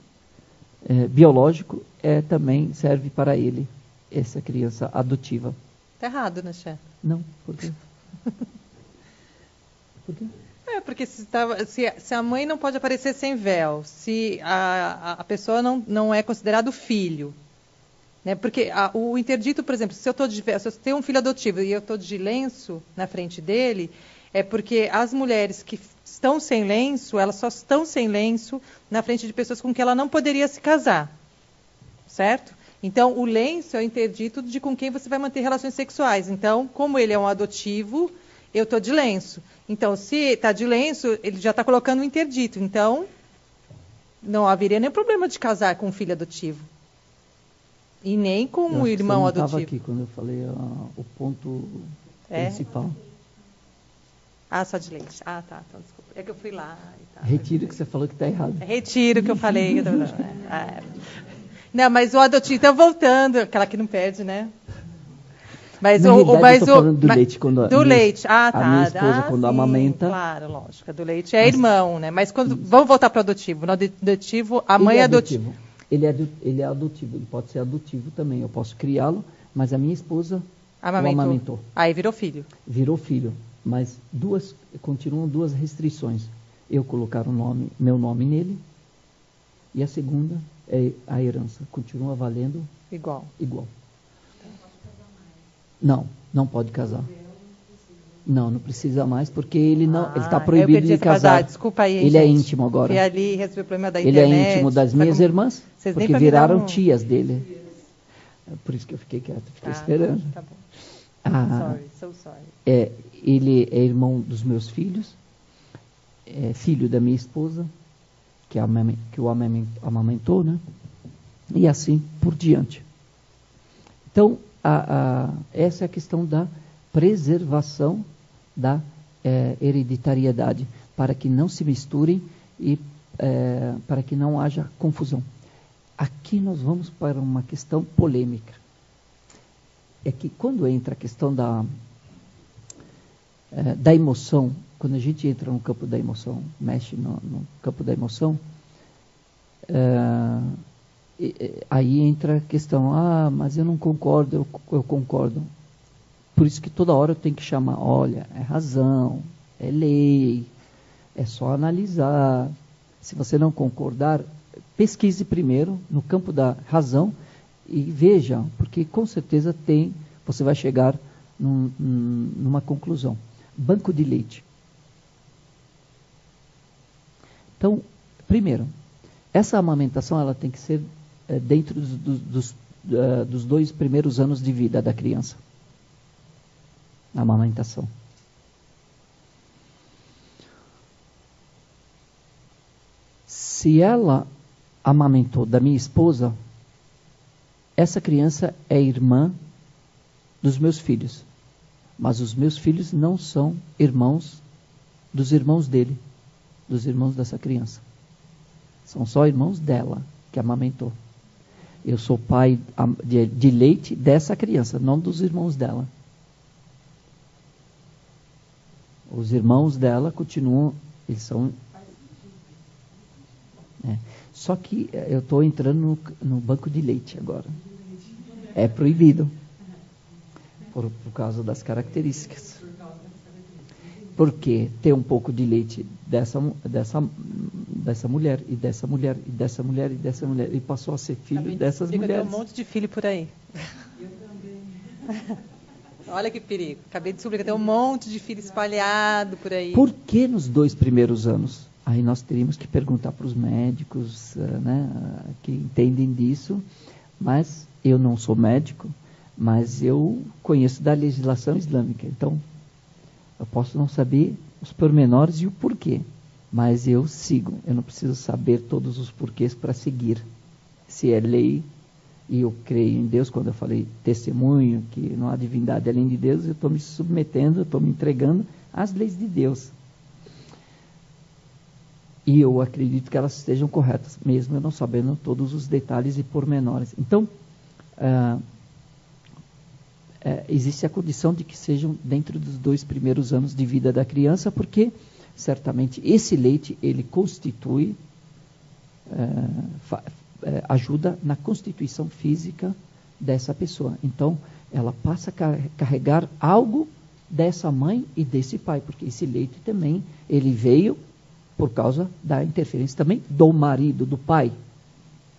biológico, também serve para ele, essa criança adotiva. Tá errado, né, Xé? Não, por quê? Por quê? Porque se a mãe não pode aparecer sem véu, se a pessoa não é considerado filho, né? Porque o interdito, por exemplo, se eu tenho um filho adotivo e eu estou de lenço na frente dele, é porque as mulheres que estão sem lenço, elas só estão sem lenço na frente de pessoas com quem ela não poderia se casar, certo? Então, o lenço é o interdito de com quem você vai manter relações sexuais. Então, como ele é um adotivo, eu estou de lenço. Então, se está de lenço, ele já está colocando um interdito. Então, não haveria nenhum problema de casar com um filho adotivo. E nem com um irmão adotivo. Eu estava aqui quando eu falei o ponto principal. Só de leite. Tá. Então, desculpa. É que eu fui lá. E tal. Retiro o que você falou que está errado. Retiro o que eu falei. Não, mas o adotivo está voltando. Aquela que não perde, né? Mas eu estou falando do leite. Leite. A minha esposa, quando amamenta... Claro, lógico. A do leite é irmão, né? Mas vamos voltar para o adotivo. No adotivo, a mãe é adotiva. Ele é adotivo. Ele pode ser adotivo também. Eu posso criá-lo, mas a minha esposa o amamentou. Aí virou filho. Virou filho. Mas continuam duas restrições. Eu colocar meu nome nele, e a segunda é a herança. Continua valendo igual. Não pode casar. Não precisa mais, porque ele está proibido de casar. Desculpa aí, ele gente. É íntimo agora. Fui ali, resolvi o problema da ele internet. Ele é íntimo das minhas irmãs, porque viraram tias dele. É por isso que eu fiquei quieto, fiquei esperando. Tá bom. So sorry. Ele é irmão dos meus filhos, é filho da minha esposa, que o amamentou, né? E assim por diante. Então, essa é a questão da preservação da hereditariedade, para que não se misturem e para que não haja confusão. Aqui nós vamos para uma questão polêmica. É que quando entra a questão da emoção, quando a gente entra no campo da emoção, mexe no campo da emoção, aí entra a questão, mas eu não concordo, eu concordo. Por isso que toda hora eu tenho que chamar, olha, é razão, é lei, é só analisar. Se você não concordar, pesquise primeiro no campo da razão e veja, porque com certeza você vai chegar numa conclusão. Banco de leite. Então, primeiro, essa amamentação ela tem que ser dentro dos 2 primeiros anos de vida da criança. A amamentação. Se ela amamentou da minha esposa, essa criança é irmã dos meus filhos. Mas os meus filhos não são irmãos dos irmãos dele, dos irmãos dessa criança. São só irmãos dela, que amamentou. Eu sou pai de leite dessa criança, não dos irmãos dela. Os irmãos dela continuam, eles são... Só que eu estou entrando no banco de leite agora. É proibido. Por causa das características. Porque tem um pouco de leite dessa mulher, e dessa mulher, e dessa mulher, e dessa mulher. E passou a ser filho dessas mulheres. Tem um monte de filho por aí. Eu também. Olha que perigo. Acabei de descobrir que tem um monte de filho espalhado por aí. Por que nos 2 primeiros anos? Aí nós teríamos que perguntar para os médicos, né, que entendem disso, mas eu não sou médico, mas eu conheço da legislação islâmica, então eu posso não saber os pormenores e o porquê, mas eu sigo, eu não preciso saber todos os porquês para seguir. Se é lei, e eu creio em Deus, quando eu falei testemunho, que não há divindade além de Deus, eu estou me submetendo, eu estou me entregando às leis de Deus. E eu acredito que elas estejam corretas, mesmo eu não sabendo todos os detalhes e pormenores. Então, existe a condição de que sejam dentro dos 2 primeiros anos de vida da criança, porque certamente esse leite, ele constitui, ajuda na constituição física dessa pessoa. Então, ela passa a carregar algo dessa mãe e desse pai, porque esse leite também, ele veio por causa da interferência também do marido, do pai,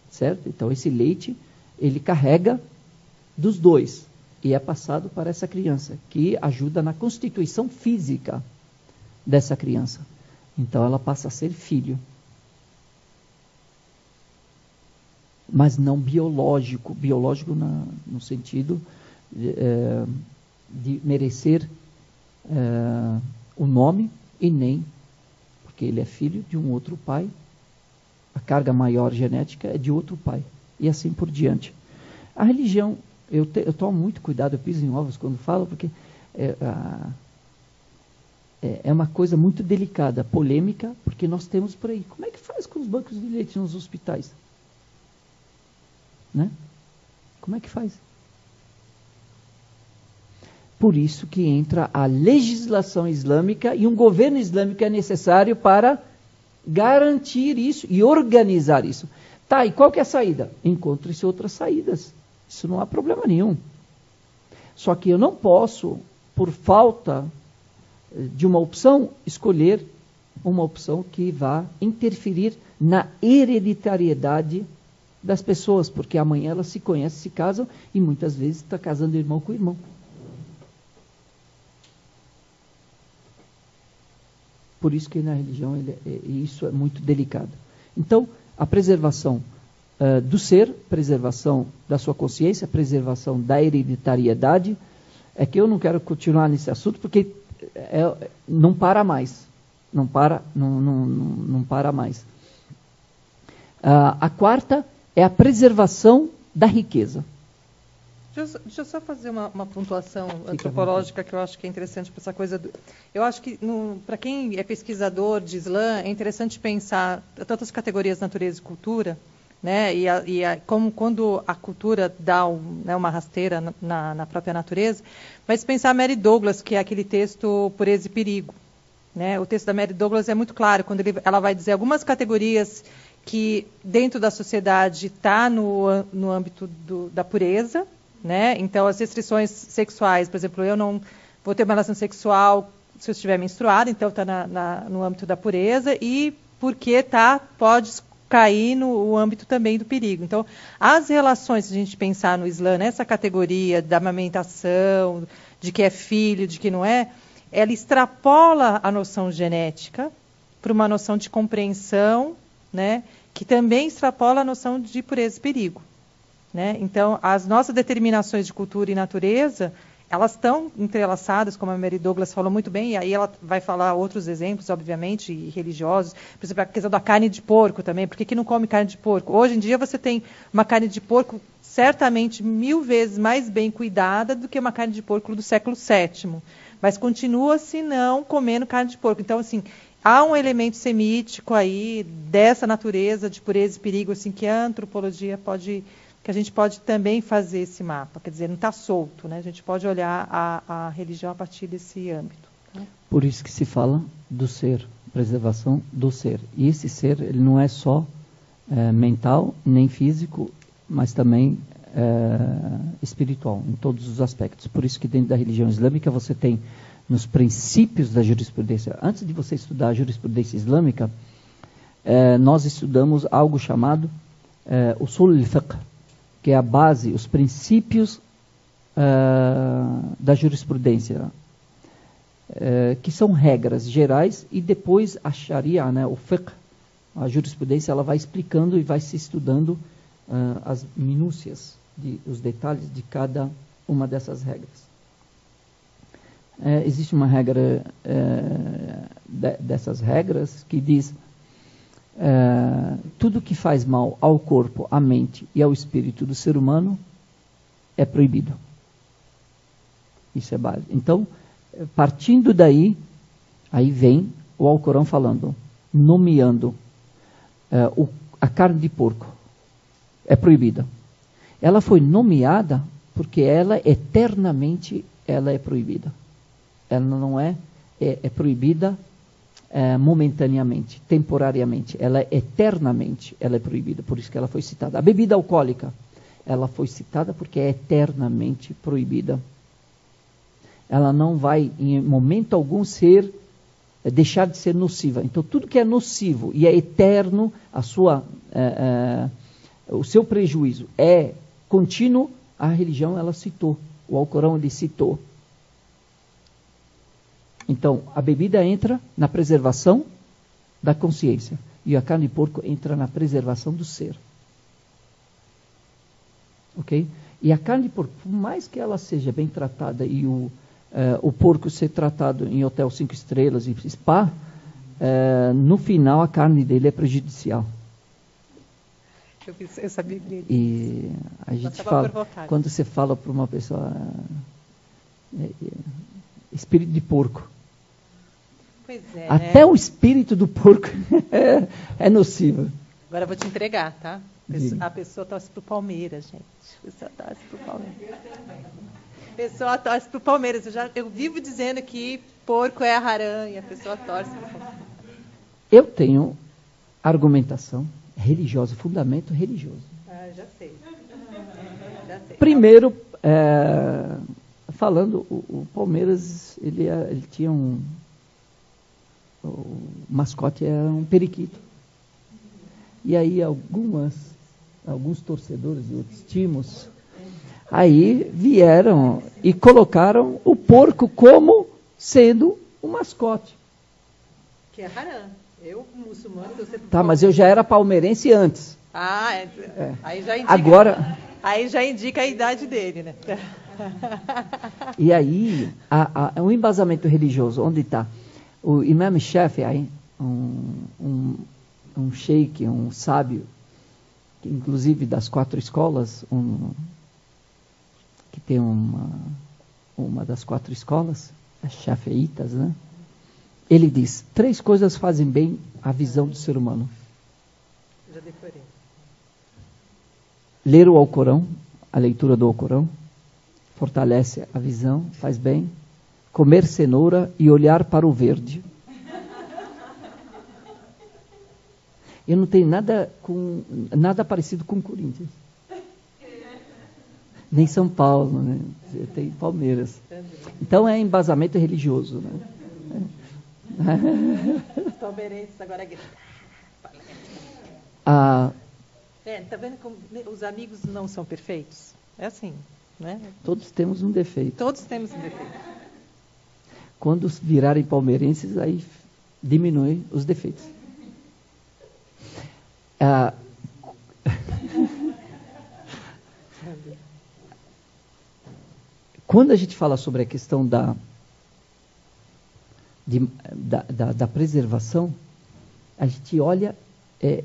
certo? Então esse leite, ele carrega dos 2 e é passado para essa criança, que ajuda na constituição física dessa criança. Então ela passa a ser filho. Mas não biológico, no sentido de merecer o nome e nem porque ele é filho de um outro pai, a carga maior genética é de outro pai, e assim por diante. A religião, eu tomo muito cuidado, eu piso em ovos quando falo, porque é uma coisa muito delicada, polêmica, porque nós temos por aí. Como é que faz com os bancos de leite nos hospitais? Né? Como é que faz? Por isso que entra a legislação islâmica e um governo islâmico é necessário para garantir isso e organizar isso. Tá, e qual que é a saída? Encontre-se outras saídas. Isso não há problema nenhum. Só que eu não posso, por falta de uma opção, escolher uma opção que vá interferir na hereditariedade das pessoas, porque amanhã elas se conhecem, se casam e muitas vezes está casando irmão com irmão. Por isso que na religião isso é muito delicado. Então, a preservação do ser, preservação da sua consciência, preservação da hereditariedade, é que eu não quero continuar nesse assunto, porque não para mais. Não para mais. A quarta é a preservação da riqueza. Deixa eu só fazer uma pontuação antropológica que eu acho que é interessante para essa coisa. Eu acho que, para quem é pesquisador de Islã, é interessante pensar tantas categorias natureza e cultura, né? Como quando a cultura dá uma rasteira na própria natureza, mas pensar Mary Douglas, que é aquele texto Pureza e Perigo. Né? O texto da Mary Douglas é muito claro, quando ela vai dizer algumas categorias que dentro da sociedade está no âmbito da pureza. Né? Então, as restrições sexuais, por exemplo, eu não vou ter uma relação sexual se eu estiver menstruada, então está no âmbito da pureza, e porque pode cair no âmbito também do perigo. Então, as relações, se a gente pensar no Islã, nessa categoria da amamentação, de que é filho, de que não é, ela extrapola a noção genética para uma noção de compreensão, né, que também extrapola a noção de pureza e perigo. Né? Então, as nossas determinações de cultura e natureza, elas estão entrelaçadas, como a Mary Douglas falou muito bem, e aí ela vai falar outros exemplos, obviamente, e religiosos. Por exemplo, a questão da carne de porco também. Por que não come carne de porco? Hoje em dia você tem uma carne de porco certamente 1000 vezes mais bem cuidada do que uma carne de porco do século VII. Mas continua-se não comendo carne de porco. Então, assim, há um elemento semítico aí, dessa natureza de pureza e perigo, assim, que a antropologia que a gente pode também fazer esse mapa, quer dizer, não está solto, né? A gente pode olhar a religião a partir desse âmbito. Né? Por isso que se fala do ser, preservação do ser. E esse ser, ele não é só mental, nem físico, mas também espiritual, em todos os aspectos. Por isso que dentro da religião islâmica você tem, nos princípios da jurisprudência, antes de você estudar a jurisprudência islâmica, nós estudamos algo chamado usul al-fiqh, que é a base, os princípios da jurisprudência, que são regras gerais, e depois a Sharia, né, o fiqh, a jurisprudência, ela vai explicando e vai se estudando as minúcias, os detalhes de cada uma dessas regras. Existe uma regra dessas regras que diz tudo que faz mal ao corpo, à mente e ao espírito do ser humano é proibido. Isso é básico. Então, partindo daí, aí vem o Alcorão falando, nomeando a carne de porco. É proibida. Ela foi nomeada porque ela eternamente ela é proibida. Ela não é proibida momentaneamente, temporariamente. Ela é eternamente ela é proibida. Por isso que ela foi citada. A bebida alcoólica, ela foi citada porque é eternamente proibida. Ela não vai em momento algum deixar de ser nociva. Então tudo que é nocivo e é eterno, o seu prejuízo é contínuo, a religião ela citou, o Alcorão ele citou. Então a bebida entra na preservação da consciência e a carne de porco entra na preservação do ser. Ok? E a carne de porco, por mais que ela seja bem tratada e o porco ser tratado em hotel 5 estrelas e spa, no final a carne dele é prejudicial. Eu sabia disso. E a gente fala, quando você fala para uma pessoa espírito de porco, pois é, até né? O espírito do porco é nocivo. Agora eu vou te entregar, tá? Diga. A pessoa torce pro Palmeiras, gente. A pessoa torce pro Palmeiras. A pessoa torce pro Palmeiras. Eu vivo dizendo que porco é haram e a pessoa torce pro Palmeiras. Eu tenho argumentação religiosa, fundamento religioso. Já sei. Já sei. Primeiro, falando, o Palmeiras, ele tinha o mascote era um periquito. E aí alguns torcedores de outros times, aí vieram e colocaram o porco como sendo o mascote. Que é haram. Eu, muçulmano, eu sempre... Tá, mas eu já era palmeirense antes. Aí já indica, agora, aí já indica a idade dele, né? E aí, um embasamento religioso, onde está? O Imam Shafi'i, um sheik, um sábio, que, inclusive das 4 escolas, que tem uma das 4 escolas, as Shafi'itas, né? Ele diz, 3 coisas fazem bem à visão do ser humano. Já decorei. Ler o Alcorão, a leitura do Alcorão, fortalece a visão, faz bem. Comer cenoura e olhar para o verde. Eu não tenho nada parecido com Corinthians. Nem São Paulo, né? Eu tenho Palmeiras. Então é embasamento religioso, né? Os palmeirenses agora gritam. Tá vendo como os amigos não são perfeitos? É assim, né? Todos temos um defeito. Todos temos um defeito. Quando virarem palmeirenses, aí diminui os defeitos. Quando a gente fala sobre a questão da preservação, a gente olha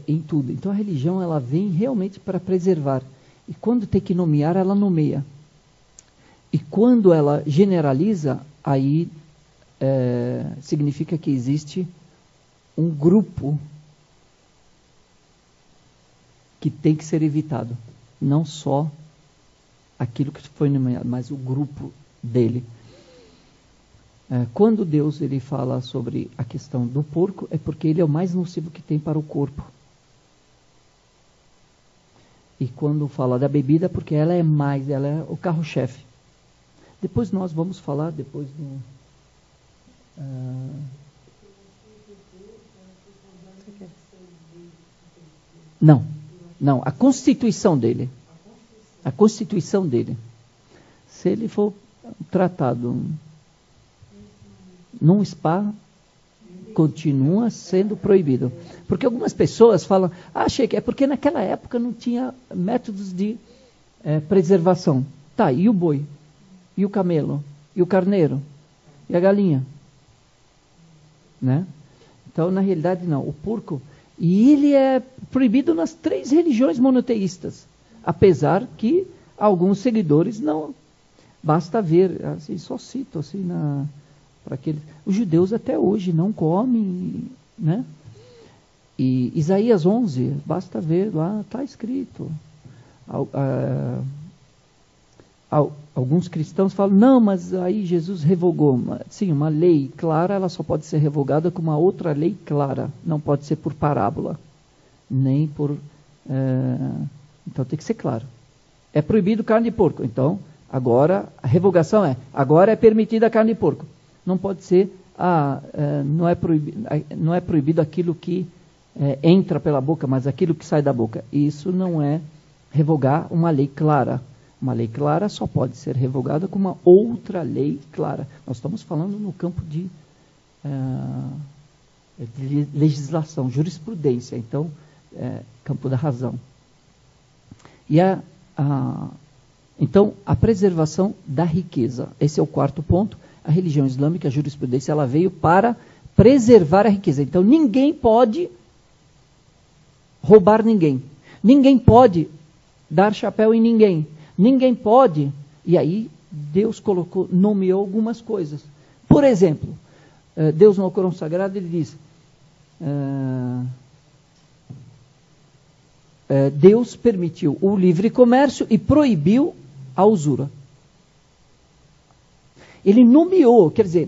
em tudo. Então a religião ela vem realmente para preservar. E quando tem que nomear, ela nomeia. E quando ela generaliza, aí significa que existe um grupo que tem que ser evitado. Não só aquilo que foi nomeado, mas o grupo dele. Quando Deus ele fala sobre a questão do porco, é porque ele é o mais nocivo que tem para o corpo. E quando fala da bebida, porque ela é o carro-chefe. Depois nós vamos falar, Não, a constituição dele. A constituição dele. Se ele for tratado num spa, continua sendo proibido. Porque algumas pessoas falam, achei que é porque naquela época não tinha métodos de preservação. Tá, e o boi? E o camelo? E o carneiro? E a galinha? Né? Então, na realidade, não. O porco, e ele é proibido nas 3 religiões monoteístas. Apesar que alguns seguidores não. Basta ver, assim, só cito assim para aqueles. Os judeus até hoje não comem, né? E Isaías 11, basta ver lá, está escrito. Alguns cristãos falam, não, mas aí Jesus revogou. Sim, uma lei clara, ela só pode ser revogada com uma outra lei clara. Não pode ser por parábola, nem por... então tem que ser claro. É proibido carne de porco. Então, agora, a revogação agora é permitida a carne de porco. Não pode ser, não é proibido aquilo que entra pela boca, mas aquilo que sai da boca. Isso não é revogar uma lei clara. Uma lei clara só pode ser revogada com uma outra lei clara. Nós estamos falando no campo de legislação, jurisprudência, então, campo da razão. E então, a preservação da riqueza. Esse é o 4º ponto. A religião islâmica, a jurisprudência, ela veio para preservar a riqueza. Então, ninguém pode roubar ninguém. Ninguém pode dar chapéu em ninguém. Ninguém pode. E aí, Deus nomeou algumas coisas. Por exemplo, Deus no Alcorão Sagrado, ele diz... Deus permitiu o livre comércio e proibiu a usura. Ele nomeou, quer dizer,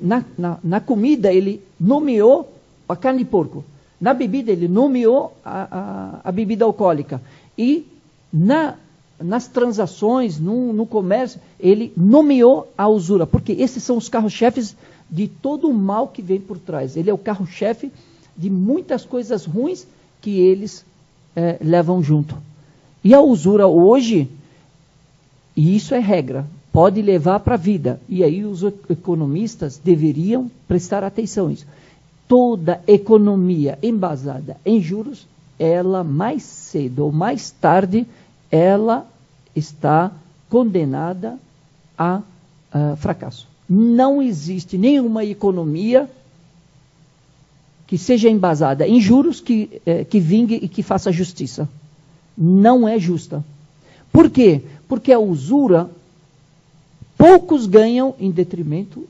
na comida ele nomeou a carne de porco. Na bebida ele nomeou a bebida alcoólica. E nas transações, no comércio, ele nomeou a usura. Porque esses são os carros-chefes de todo o mal que vem por trás. Ele é o carro-chefe de muitas coisas ruins que eles levam junto. E a usura hoje, e isso é regra, pode levar para a vida. E aí os economistas deveriam prestar atenção nisso. Toda economia embasada em juros, ela mais cedo ou mais tarde, ela está condenada a fracasso. Não existe nenhuma economia que seja embasada em juros, que vingue e que faça justiça. Não é justa. Por quê? Porque a usura, poucos ganham em detrimento.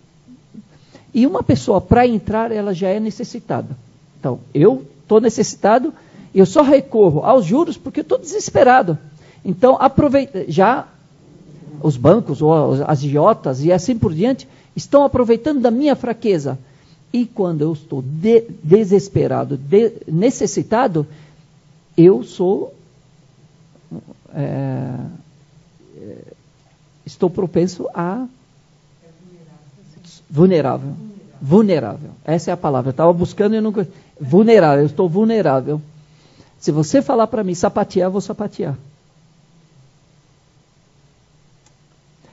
E uma pessoa, para entrar, ela já é necessitada. Então, eu estou necessitado, eu só recorro aos juros porque eu estou desesperado. Então, já os bancos, ou as agiotas e assim por diante, estão aproveitando da minha fraqueza. E quando eu estou desesperado, necessitado, eu estou propenso a... Vulnerável. Essa é a palavra. Eu estava buscando e eu nunca... Vulnerável, eu estou vulnerável. Se você falar para mim sapatear, eu vou sapatear.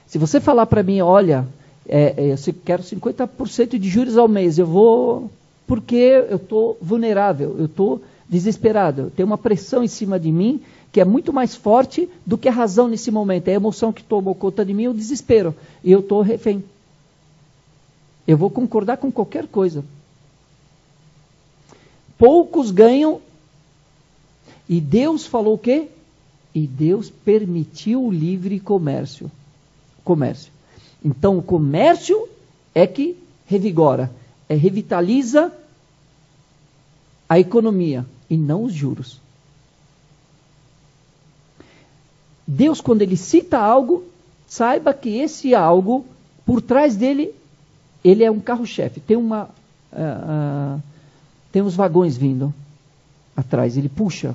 Se você falar para mim, olha... eu quero 50% de juros ao mês, eu vou, porque eu estou vulnerável, eu estou desesperado, tem uma pressão em cima de mim que é muito mais forte do que a razão nesse momento, é a emoção que tomou conta de mim, o desespero, e eu estou refém. Eu vou concordar com qualquer coisa. Poucos ganham, e Deus falou o quê? E Deus permitiu o livre comércio. Então, o comércio é que revigora, revitaliza a economia e não os juros. Deus, quando ele cita algo, saiba que esse algo, por trás dele, ele é um carro-chefe. Tem uns vagões vindo atrás, ele puxa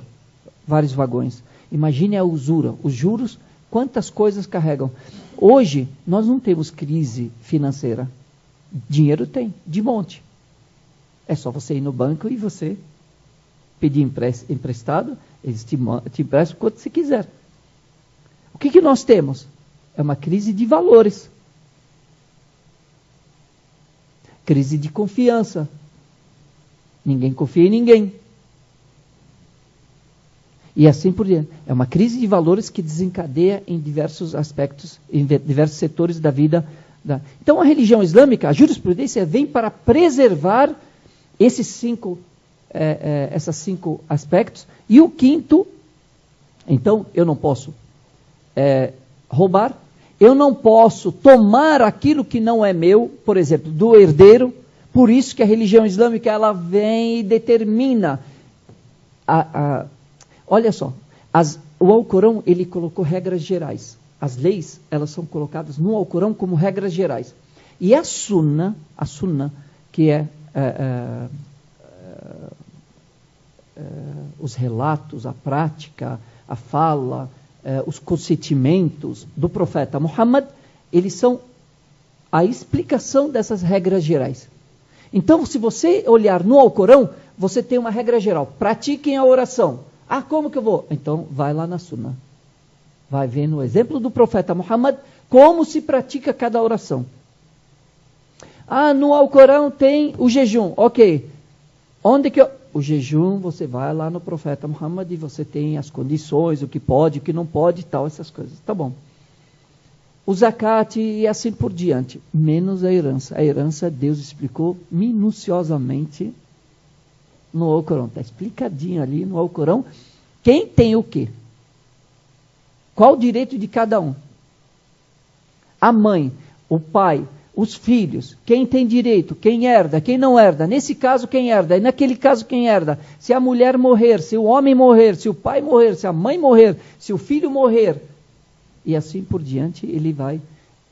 vários vagões. Imagine a usura, os juros, quantas coisas carregam. Hoje, nós não temos crise financeira. Dinheiro tem, de monte. É só você ir no banco e você pedir emprestado, eles te emprestam quanto você quiser. O que nós temos? É uma crise de valores. Crise de confiança. Ninguém confia em ninguém. E assim por diante. É uma crise de valores que desencadeia em diversos aspectos, em diversos setores da vida. Então a religião islâmica, a jurisprudência vem para preservar esses cinco aspectos. E o quinto, então eu não posso roubar, eu não posso tomar aquilo que não é meu, por exemplo, do herdeiro. Por isso que a religião islâmica ela vem e determina olha só, o Alcorão ele colocou regras gerais. As leis elas são colocadas no Alcorão como regras gerais. E a Sunna, que é os relatos, a prática, a fala, os consentimentos do profeta Muhammad, eles são a explicação dessas regras gerais. Então, se você olhar no Alcorão, você tem uma regra geral. Pratiquem a oração. Ah, como que eu vou? Então, vai lá na Sunna. Vai ver no exemplo do profeta Muhammad como se pratica cada oração. Ah, no Alcorão tem o jejum. Ok. Onde que o jejum, você vai lá no profeta Muhammad e você tem as condições, o que pode, o que não pode e tal, essas coisas. Tá bom. O zakat e assim por diante. Menos a herança. A herança Deus explicou minuciosamente no Alcorão. Está explicadinho ali no Alcorão. Quem tem o quê? Qual o direito de cada um? A mãe, o pai, os filhos. Quem tem direito? Quem herda? Quem não herda? Nesse caso, quem herda? E naquele caso, quem herda? Se a mulher morrer, se o homem morrer, se o pai morrer, se a mãe morrer, se o filho morrer. E assim por diante, ele vai.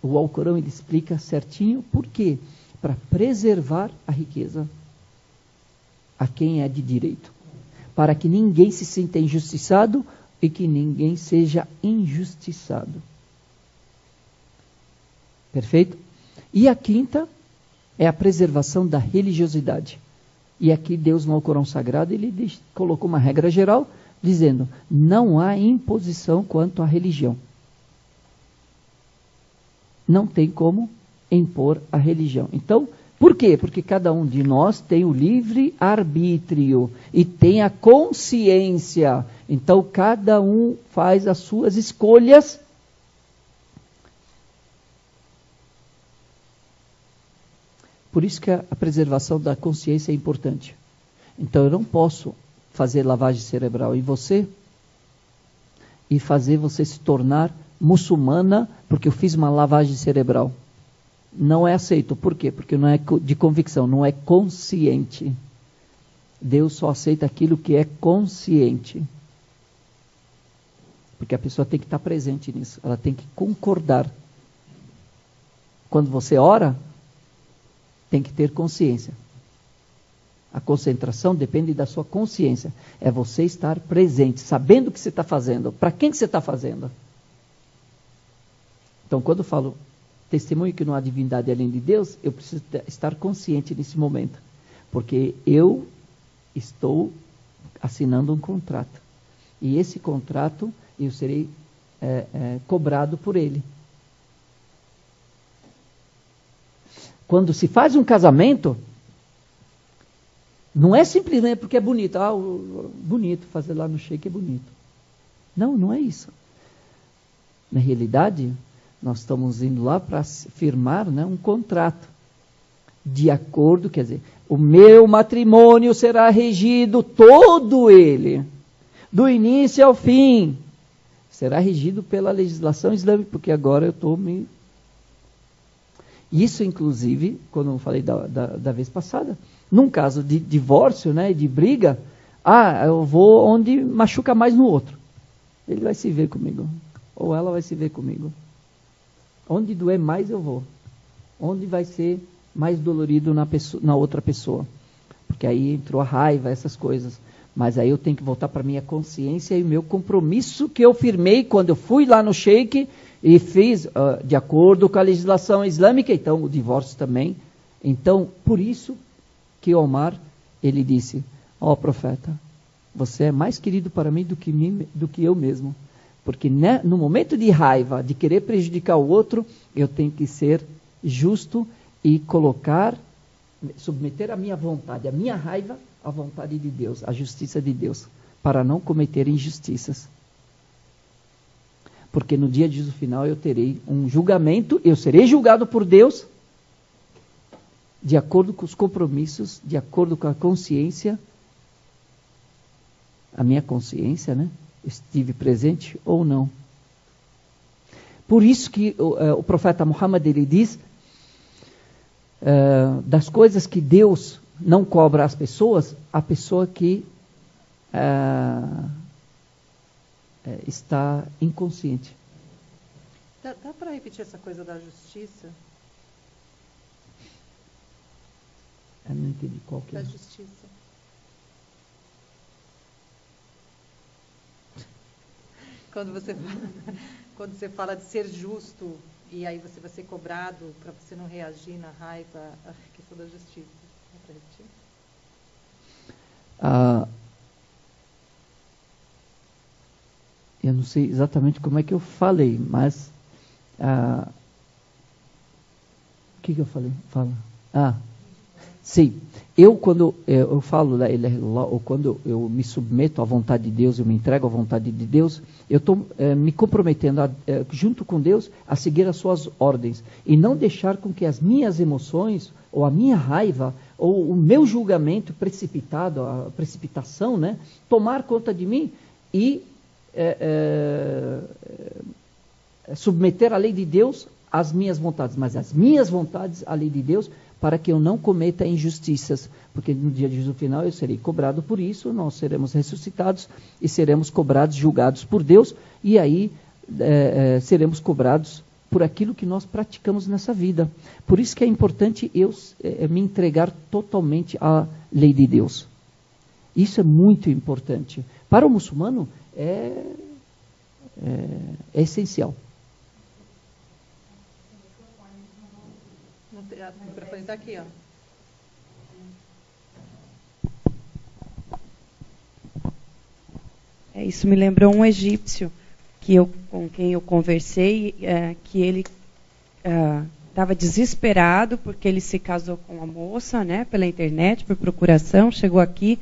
O Alcorão ele explica certinho. Por quê? Para preservar a riqueza a quem é de direito, para que ninguém se sinta injustiçado e que ninguém seja injustiçado. Perfeito? E a quinta é a preservação da religiosidade. E aqui Deus no Alcorão Sagrado, ele colocou uma regra geral, dizendo, não há imposição quanto à religião. Não tem como impor a religião. Então, por quê? Porque cada um de nós tem o livre arbítrio e tem a consciência. Então, cada um faz as suas escolhas. Por isso que a preservação da consciência é importante. Então, eu não posso fazer lavagem cerebral em você e fazer você se tornar muçulmana porque eu fiz uma lavagem cerebral. Não é aceito. Por quê? Porque não é de convicção, não é consciente. Deus só aceita aquilo que é consciente. Porque a pessoa tem que estar presente nisso. Ela tem que concordar. Quando você ora, tem que ter consciência. A concentração depende da sua consciência. É você estar presente, sabendo o que você está fazendo. Para quem que você está fazendo? Então, quando eu falo testemunho que não há divindade além de Deus, eu preciso estar consciente nesse momento. Porque eu estou assinando um contrato. E esse contrato, eu serei cobrado por ele. Quando se faz um casamento, não é simplesmente porque é bonito. Ah, bonito, fazer lá no sheik é bonito. Não, não é isso. Na realidade, nós estamos indo lá para firmar, né, um contrato. De acordo, quer dizer, o meu matrimônio será regido todo ele, do início ao fim. Será regido pela legislação islâmica, porque agora eu estou me... Isso, inclusive, quando eu falei da vez passada, num caso de divórcio, né, de briga, eu vou onde machuca mais no outro. Ele vai se ver comigo, ou ela vai se ver comigo. Onde doer mais eu vou. Onde vai ser mais dolorido na outra pessoa. Porque aí entrou a raiva, essas coisas. Mas aí eu tenho que voltar para a minha consciência e o meu compromisso que eu firmei quando eu fui lá no sheik e fiz de acordo com a legislação islâmica. Então, o divórcio também. Então, por isso que Omar, ele disse, ó profeta, você é mais querido para mim do que eu mesmo. Porque no momento de raiva, de querer prejudicar o outro, eu tenho que ser justo e submeter a minha vontade, a minha raiva, à vontade de Deus, à justiça de Deus, para não cometer injustiças. Porque no dia de juízo final eu terei um julgamento, eu serei julgado por Deus, de acordo com os compromissos, de acordo com a consciência, a minha consciência, né? Estive presente ou não. Por isso que o profeta Muhammad, ele diz, das coisas que Deus não cobra às pessoas, a pessoa que está inconsciente. Dá para repetir essa coisa da justiça? Eu não entendi qual que é. Da justiça. Quando você fala de ser justo e aí você vai ser cobrado para você não reagir na raiva, a questão da justiça. Dá para repetir? Eu não sei exatamente como é que eu falei, mas o que eu falei? Sim. Quando eu falo la ilaha illallah, ou quando eu me submeto à vontade de Deus, eu me entrego à vontade de Deus, eu estou me comprometendo junto com Deus a seguir as suas ordens e não deixar com que as minhas emoções ou a minha raiva ou o meu julgamento precipitado, a precipitação, né, tomar conta de mim e submeter a lei de Deus às minhas vontades, mas as minhas vontades à lei de Deus, para que eu não cometa injustiças, porque no dia de juízo final eu serei cobrado por isso, nós seremos ressuscitados e seremos cobrados, julgados por Deus, e aí seremos cobrados por aquilo que nós praticamos nessa vida. Por isso que é importante eu me entregar totalmente à lei de Deus. Isso é muito importante. Para o muçulmano é essencial. O microfone está aqui, ó. Isso me lembrou um egípcio com quem eu conversei, que ele estava desesperado porque ele se casou com uma moça, né, pela internet, por procuração, chegou aqui,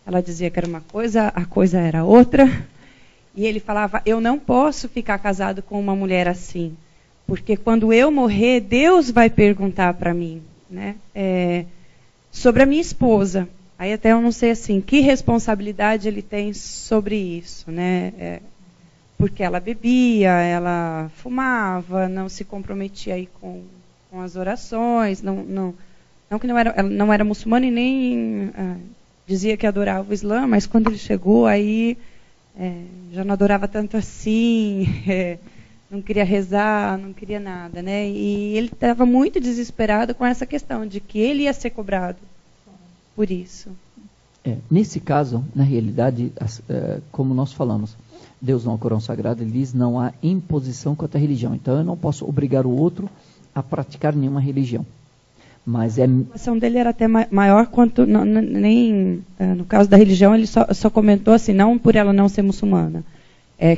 ela dizia que era uma coisa, a coisa era outra, e ele falava, eu não posso ficar casado com uma mulher assim, porque quando eu morrer, Deus vai perguntar para mim, né, sobre a minha esposa. Aí até eu não sei assim, que responsabilidade ele tem sobre isso, né? Porque ela bebia, ela fumava, não se comprometia aí com as orações, não que ela não era muçulmana e nem dizia que adorava o Islã, mas quando ele chegou aí já não adorava tanto assim. Não queria rezar, não queria nada, né? E ele estava muito desesperado com essa questão de que ele ia ser cobrado por isso. Nesse caso, na realidade, como nós falamos, Deus no Alcorão Sagrado, ele diz, não há imposição contra a religião. Então eu não posso obrigar o outro a praticar nenhuma religião. Mas a situação dele era até maior quanto, no caso da religião, ele só comentou assim, não por ela não ser muçulmana.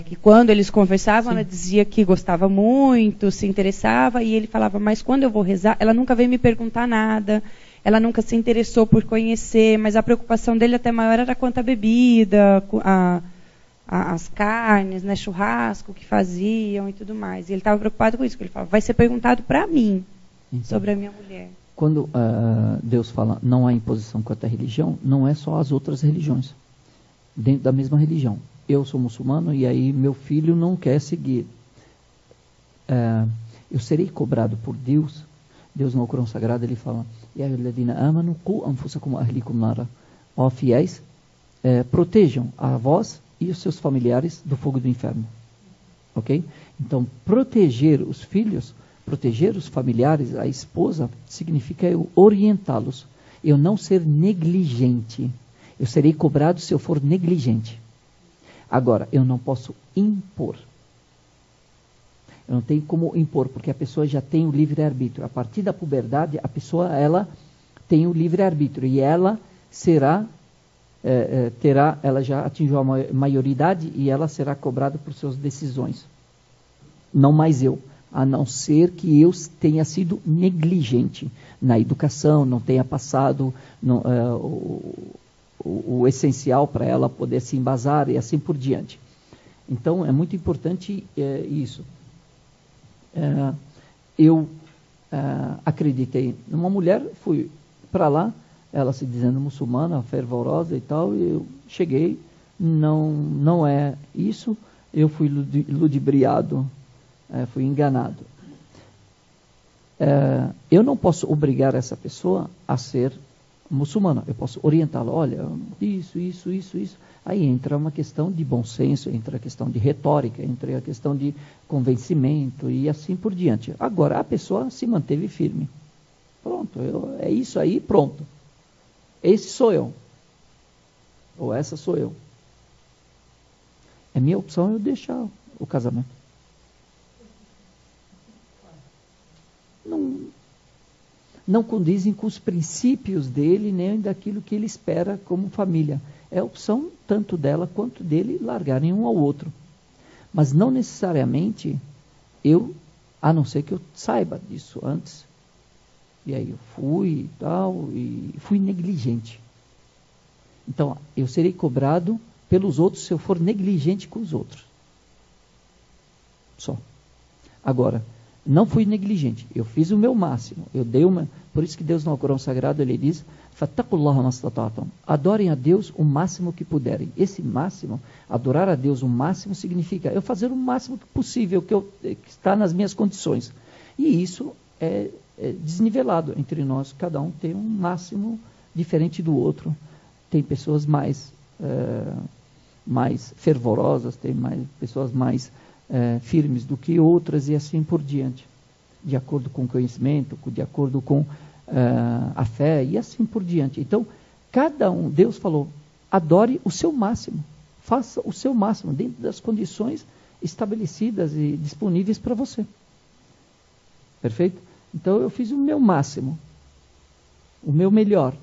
Que quando eles conversavam, sim, ela dizia que gostava muito, se interessava, e ele falava, mas quando eu vou rezar, ela nunca veio me perguntar nada, ela nunca se interessou por conhecer, mas a preocupação dele até maior era quanto à bebida, as carnes, né, churrasco que faziam e tudo mais. E ele estava preocupado com isso, porque ele falava, vai ser perguntado para mim, então, sobre a minha mulher. Quando Deus fala, não há imposição quanto à religião, não é só as outras religiões, dentro da mesma religião. Eu sou muçulmano e aí meu filho não quer seguir. Eu serei cobrado por Deus. Deus no Alcorão Sagrado, ele fala, ó fiéis, protejam a vós e os seus familiares do fogo do inferno. Ok? Então, proteger os filhos, proteger os familiares, a esposa, significa eu orientá-los. Eu não ser negligente. Eu serei cobrado se eu for negligente. Agora, eu não posso impor. Eu não tenho como impor, porque a pessoa já tem o livre-arbítrio. A partir da puberdade, a pessoa ela tem o livre-arbítrio. E ela será ela já atingiu a maioridade e ela será cobrada por suas decisões. Não mais eu, a não ser que eu tenha sido negligente na educação, não tenha passado o essencial para ela poder se embasar e assim por diante. Então, é muito importante isso. Eu acreditei numa mulher, fui para lá, ela se dizendo muçulmana, fervorosa e tal, e eu cheguei, não é isso, eu fui ludibriado, fui enganado. Eu não posso obrigar essa pessoa a ser muçulmana, eu posso orientá-la, olha, isso. Aí entra uma questão de bom senso, entra a questão de retórica, entra a questão de convencimento e assim por diante. Agora, a pessoa se manteve firme. Pronto, é isso aí, pronto. Esse sou eu. Ou essa sou eu. É minha opção eu deixar o casamento. Não condizem com os princípios dele, nem daquilo que ele espera como família. É a opção tanto dela quanto dele largarem um ao outro. Mas não necessariamente a não ser que eu saiba disso antes. E aí eu fui e tal, e fui negligente. Então, eu serei cobrado pelos outros se eu for negligente com os outros. Só. Agora, não fui negligente, eu fiz o meu máximo. Por isso que Deus no Alcorão Sagrado, ele diz, Fattaqullaha mastata'tum. Adorem a Deus o máximo que puderem. Esse máximo, adorar a Deus o máximo, significa eu fazer o máximo possível que está nas minhas condições. E isso é desnivelado entre nós. Cada um tem um máximo diferente do outro. Tem pessoas mais fervorosas, tem pessoas mais firmes do que outras e assim por diante. De acordo com o conhecimento, de acordo com a fé e assim por diante. Então, cada um, Deus falou, adore o seu máximo. Faça o seu máximo dentro das condições estabelecidas e disponíveis para você. Perfeito? Então eu fiz o meu máximo, o meu melhor.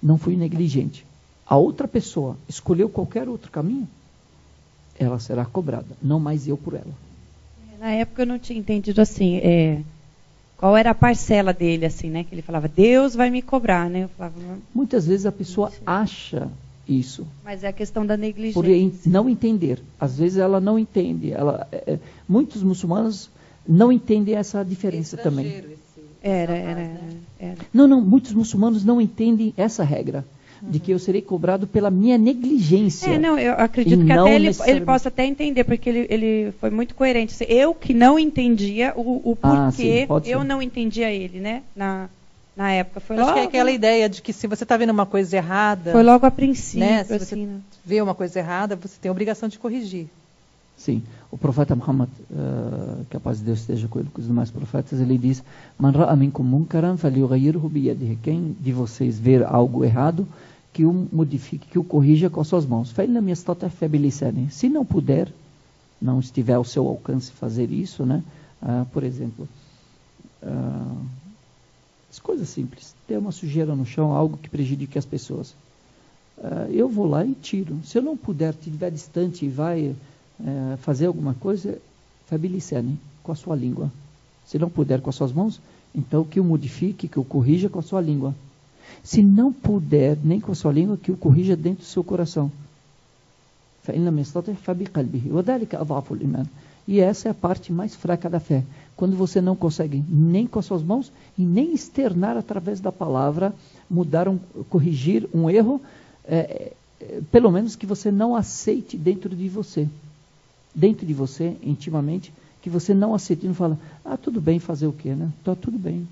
Não fui negligente. A outra pessoa escolheu qualquer outro caminho, ela será cobrada, não mais eu por ela. Na época eu não tinha entendido assim, qual era a parcela dele, assim, né? Que ele falava, Deus vai me cobrar, né? Eu falava, muitas vezes a pessoa acha isso. Mas é a questão da negligência. Por não entender. Às vezes ela não entende. Muitos muçulmanos não entendem essa diferença também. Era. Não, muitos muçulmanos não entendem essa regra. De que eu serei cobrado pela minha negligência. Eu acredito que até ele possa até entender, porque ele foi muito coerente. Eu que não entendia o porquê, eu não entendia ele, né? Na época. Acho que é aquela ideia de que se você está vendo uma coisa errada... Foi logo a princípio. Né? Se você vê uma coisa errada, você tem a obrigação de corrigir. Sim. O profeta Muhammad, que a paz de Deus esteja com ele, com os demais profetas, ele diz, Man ra'a minkum munkaran falyughayyirhu biyadihi. Quem de vocês ver algo errado, que o modifique, que o corrija com as suas mãos. Se não puder, não estiver ao seu alcance fazer isso, né? Por exemplo, as coisas simples. Ter uma sujeira no chão, algo que prejudique as pessoas. Eu vou lá e tiro. Se eu não puder, estiver distante e vai fazer alguma coisa, com a sua língua. Se não puder com as suas mãos, então que o modifique, que o corrija com a sua língua. Se não puder nem com a sua língua, que o corrija dentro do seu coração. E essa é a parte mais fraca da fé. Quando você não consegue nem com as suas mãos e nem externar através da palavra, corrigir um erro, pelo menos que você não aceite dentro de você, intimamente, que você não aceite e não fala, tudo bem fazer o quê, né? Tá tudo bem.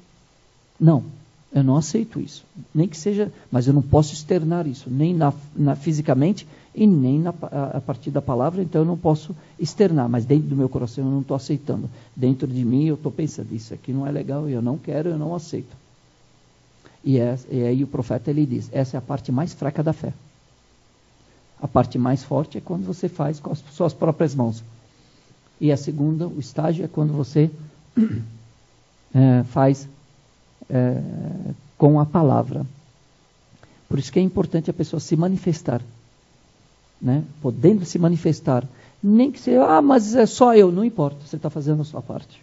Não. Eu não aceito isso, nem que seja, mas eu não posso externar isso, nem fisicamente e nem a partir da palavra, então eu não posso externar, mas dentro do meu coração eu não estou aceitando. Dentro de mim eu estou pensando, isso aqui não é legal, eu não quero, eu não aceito. E aí o profeta ele diz, essa é a parte mais fraca da fé. A parte mais forte é quando você faz com as suas próprias mãos. E a segunda, o estágio, é quando você faz com a palavra. Por isso que é importante a pessoa se manifestar, né? Podendo se manifestar. Nem que seja, mas é só eu, não importa, você está fazendo a sua parte.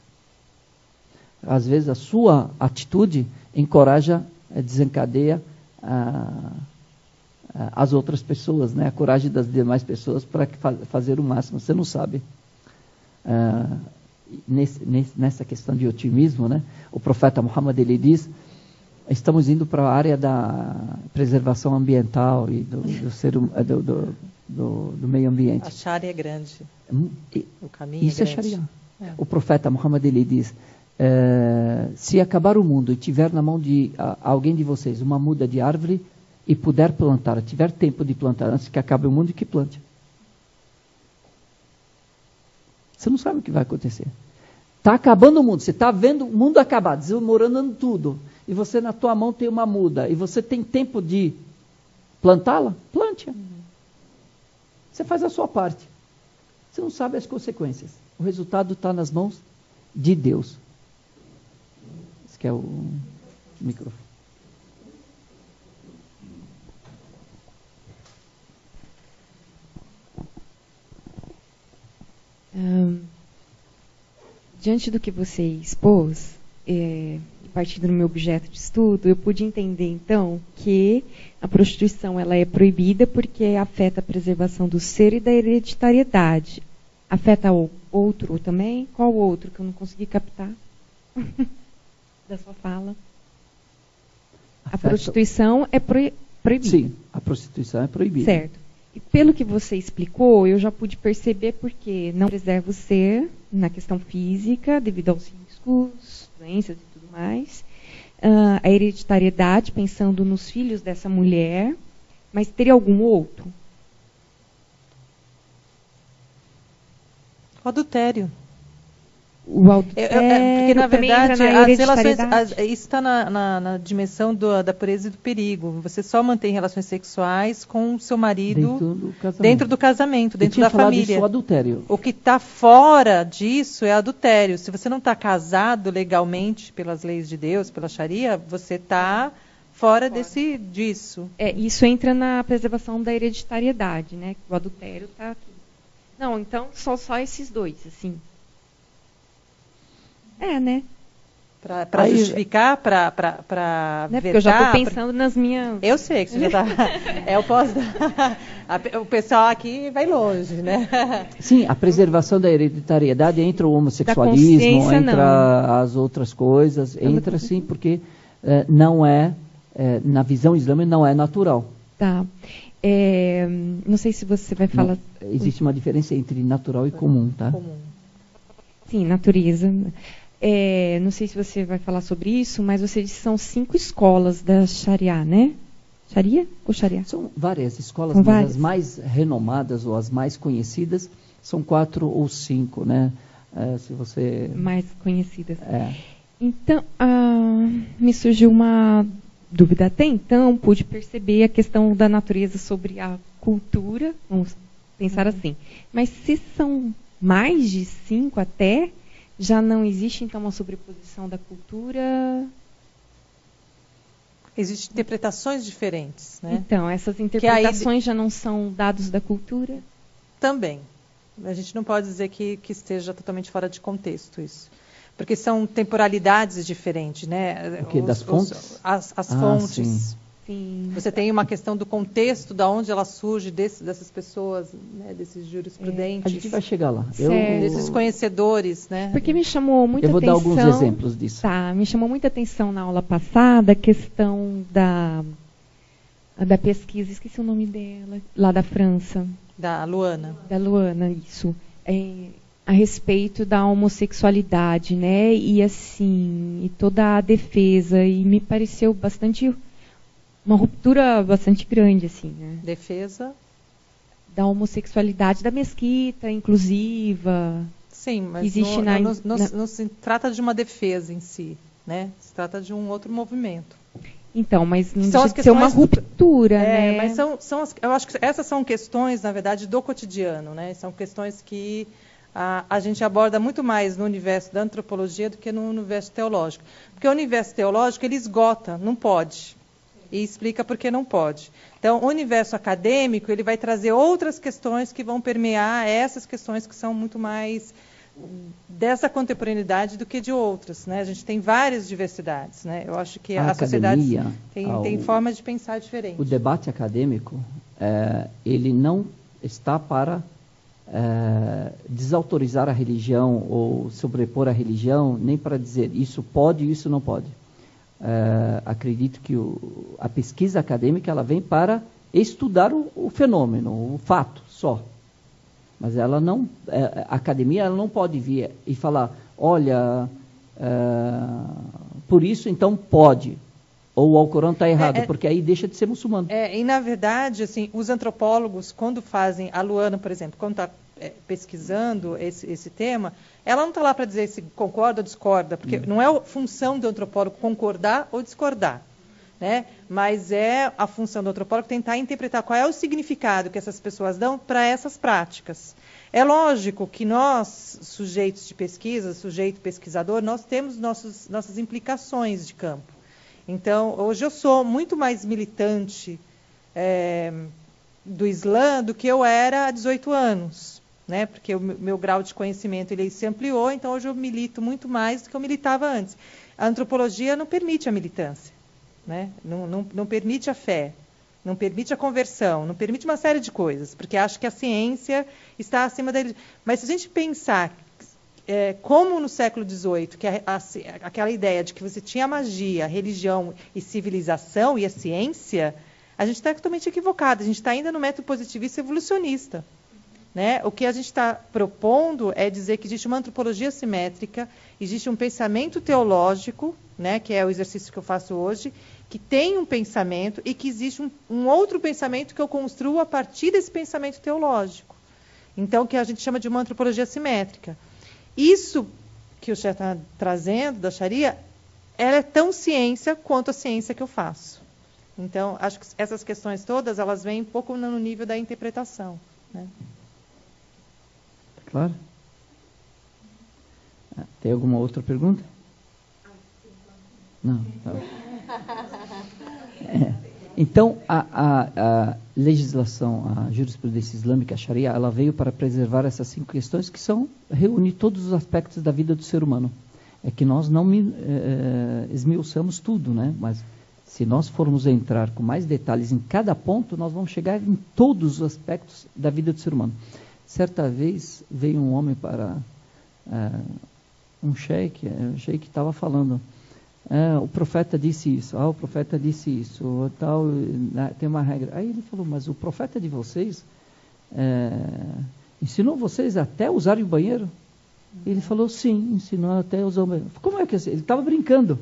Às vezes a sua atitude encoraja, desencadeia as outras pessoas, né? A coragem das demais pessoas para fazer o máximo. Você não sabe. Nessa questão de otimismo, né? O profeta Muhammad, ele diz, estamos indo para a área da preservação ambiental e do meio ambiente. A Sharia é grande. O caminho isso é grande. grande. Sharia. O profeta Muhammad, ele diz, se acabar o mundo e tiver na mão de alguém de vocês uma muda de árvore e puder plantar, tiver tempo de plantar antes que acabe o mundo, que plante. Você não sabe o que vai acontecer. Está acabando o mundo, você está vendo o mundo acabar, desmoronando tudo, e você na tua mão tem uma muda, e você tem tempo de plantá-la? Plante-a. Você faz a sua parte. Você não sabe as consequências. O resultado está nas mãos de Deus. Esse que é o microfone. Diante do que você expôs, partindo do meu objeto de estudo, eu pude entender, então, que a prostituição ela é proibida porque afeta a preservação do ser e da hereditariedade. Afeta o outro também? Qual outro que eu não consegui captar da sua fala? A prostituição é proibida. Sim, a prostituição é proibida. Certo. E pelo que você explicou, eu já pude perceber porque não preserva o ser na questão física, devido aos riscos, doenças e tudo mais. A hereditariedade, pensando nos filhos dessa mulher, mas teria algum outro? O adultério. O adultério, porque, na verdade, as relações, isso está na dimensão da pureza e do perigo. Você só mantém relações sexuais com o seu marido dentro do casamento, dentro da família. Isso, o adultério. O que está fora disso é adultério. Se você não está casado legalmente pelas leis de Deus, pela Sharia, você está fora disso. Isso entra na preservação da hereditariedade, né? O adultério está aqui. Não, então só esses dois, assim. Né? Para justificar, para vetar. Porque eu já estou pensando nas minhas... Eu sei que você já está... o pessoal aqui vai longe, né? Sim, a preservação da hereditariedade entra o homossexualismo, entra as outras coisas, entra sim, porque não na visão islâmica não é natural. Tá. Não sei se você vai falar... Não, existe uma diferença entre natural e comum, tá? Comum. Sim, natureza. Não sei se você vai falar sobre isso, mas você disse que são 5 escolas da Sharia, né? Sharia ou Sharia? São várias escolas, mas as mais renomadas ou as mais conhecidas são 4 ou 5, né? Se você... Mais conhecidas. Então, me surgiu uma dúvida. Até então, pude perceber a questão da natureza sobre a cultura, vamos pensar assim. Mas se são mais de 5 até... Já não existe, então, uma sobreposição da cultura? Existem interpretações diferentes, né? Então, essas interpretações já não são dados da cultura? Também. A gente não pode dizer que esteja totalmente fora de contexto isso. Porque são temporalidades diferentes, né? O quê? Das fontes? As fontes. Sim. Sim. Você tem uma questão do contexto, da onde ela surge, dessas pessoas, né, desses jurisprudentes. A gente vai chegar lá. Desses conhecedores, né? Porque me chamou muita atenção... Eu vou dar alguns exemplos disso. Tá, me chamou muita atenção na aula passada a questão da pesquisa, esqueci o nome dela, lá da França. Da Luana. Da Luana, isso. A respeito da homossexualidade, né? E assim, e toda a defesa. E me pareceu uma ruptura bastante grande, assim, né? Defesa? Da homossexualidade, da mesquita inclusiva. Sim, mas existe não se trata de uma defesa em si, né? Se trata de um outro movimento. Então, mas não deixa de ser uma ruptura, né? Mas eu acho que essas são questões, na verdade, do cotidiano, né? São questões que a gente aborda muito mais no universo da antropologia do que no universo teológico. Porque o universo teológico, ele esgota, não pode. e explica por que não pode. Então, o universo acadêmico ele vai trazer outras questões que vão permear essas questões que são muito mais dessa contemporaneidade do que de outras, né? A gente tem várias diversidades, né? Eu acho que a sociedade tem formas de pensar diferentes. O debate acadêmico, ele não está para desautorizar a religião ou sobrepor a religião, nem para dizer isso pode e isso não pode. Acredito que a pesquisa acadêmica ela vem para estudar o fenômeno, o fato só. Mas ela não, a academia ela não pode vir e falar, olha, por isso então pode, ou o Alcorão está errado, porque aí deixa de ser muçulmano. E na verdade, assim, os antropólogos, quando fazem, a Luana, por exemplo, quando está pesquisando esse tema, ela não está lá para dizer se concorda ou discorda, porque não é a função do antropólogo concordar ou discordar. Né? Mas é a função do antropólogo tentar interpretar qual é o significado que essas pessoas dão para essas práticas. É lógico que nós, sujeitos de pesquisa, sujeito pesquisador, nós temos nossas implicações de campo. Então, hoje eu sou muito mais militante do Islã do que eu era há 18 anos. Né? Porque o meu grau de conhecimento ele se ampliou, então hoje eu milito muito mais do que eu militava antes. A antropologia não permite a militância. Né? Não permite a fé, não permite a conversão, não permite uma série de coisas, porque acha que a ciência está acima da religião. Mas se a gente pensar como no século XVIII, que aquela ideia de que você tinha magia, religião e civilização e a ciência, a gente está totalmente equivocado, a gente está ainda no método positivista evolucionista. Né? O que a gente está propondo é dizer que existe uma antropologia simétrica, existe um pensamento teológico, né, que é o exercício que eu faço hoje, que tem um pensamento e que existe um outro pensamento que eu construo a partir desse pensamento teológico. Então, que a gente chama de uma antropologia simétrica. Isso que o Sheikh está trazendo da Sharia, ela é tão ciência quanto a ciência que eu faço. Então, acho que essas questões todas, elas vêm um pouco no nível da interpretação. Né? Claro? Tem alguma outra pergunta? Não, tá. Então, a legislação, a jurisprudência islâmica, a Sharia, ela veio para preservar essas 5 questões que reúne todos os aspectos da vida do ser humano. É que nós não esmiuçamos tudo, né? Mas se nós formos entrar com mais detalhes em cada ponto, nós vamos chegar em todos os aspectos da vida do ser humano. Certa vez veio um homem para um sheik, o sheik estava falando, o profeta disse isso, o profeta disse isso, tal, tem uma regra. Aí ele falou, mas o profeta de vocês ensinou vocês até usarem o banheiro? Ele falou, sim, ensinou até usar o banheiro. Como é que é? Ele estava brincando.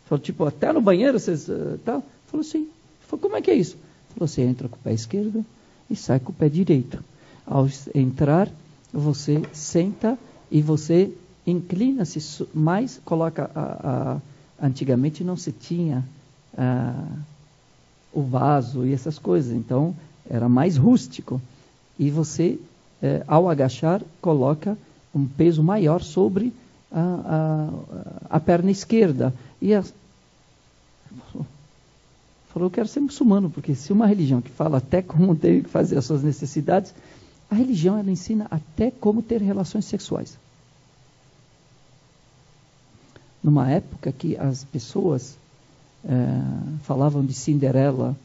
Falou, tipo, até no banheiro vocês tal? Falou, sim. Falou, como é que é isso? Falou, você entra com o pé esquerdo e sai com o pé direito. Ao entrar, você senta e você inclina-se mais, coloca antigamente não se tinha o vaso e essas coisas, então era mais rústico. E você, ao agachar, coloca um peso maior sobre a perna esquerda. E falou, eu quero ser muçulmano, porque se uma religião que fala até como tem que fazer as suas necessidades, a religião ela ensina até como ter relações sexuais. Numa época que as pessoas falavam de Cinderela,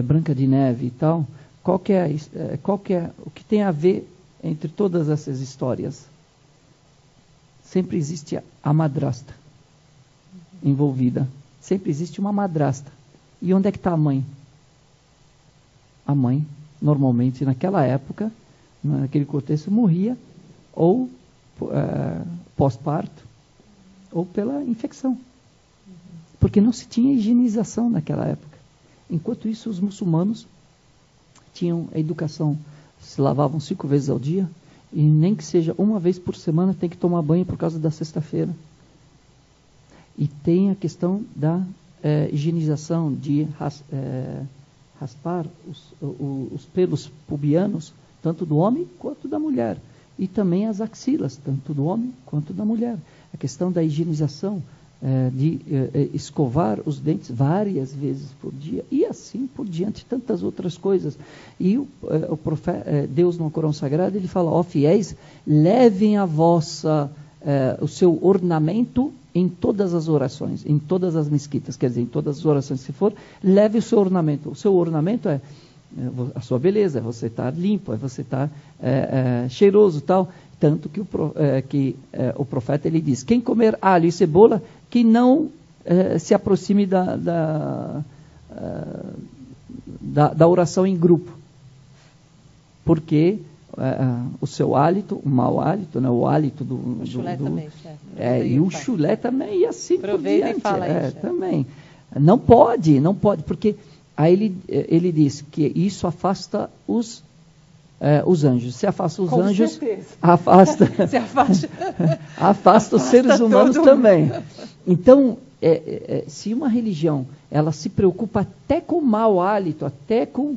Branca de Neve e tal, qual que é o que tem a ver entre todas essas histórias? Sempre existe a madrasta envolvida. Sempre existe uma madrasta. E onde é que está a mãe? A mãe, normalmente, naquela época, naquele contexto, morria ou pós-parto ou pela infecção. Porque não se tinha higienização naquela época. Enquanto isso, os muçulmanos tinham a educação, se lavavam 5 vezes ao dia, e nem que seja uma vez por semana tem que tomar banho por causa da sexta-feira. E tem a questão da higienização, de raspar os pelos pubianos, tanto do homem quanto da mulher. E também as axilas, tanto do homem quanto da mulher. A questão da higienização de escovar os dentes várias vezes por dia, e assim por diante, tantas outras coisas. E o profeta, Deus no Corão Sagrado, ele fala: ó fiéis, levem o seu ornamento em todas as orações, em todas as mesquitas, quer dizer, em todas as orações que for, leve o seu ornamento. O seu ornamento é a sua beleza, é você estar limpo, é você estar cheiroso, tal. Tanto que o profeta, ele diz: quem comer alho e cebola, que não se aproxime da oração em grupo. Porque o seu hálito, o mau hálito, né, o hálito do... O chulé também, chefe. E o chulé também, e assim por diante. E fala aí, também. Não pode, porque aí ele diz que isso afasta os anjos. Se afasta os anjos, certeza. Se afasta os seres humanos também. Então, se uma religião ela se preocupa até com o mau hálito, até com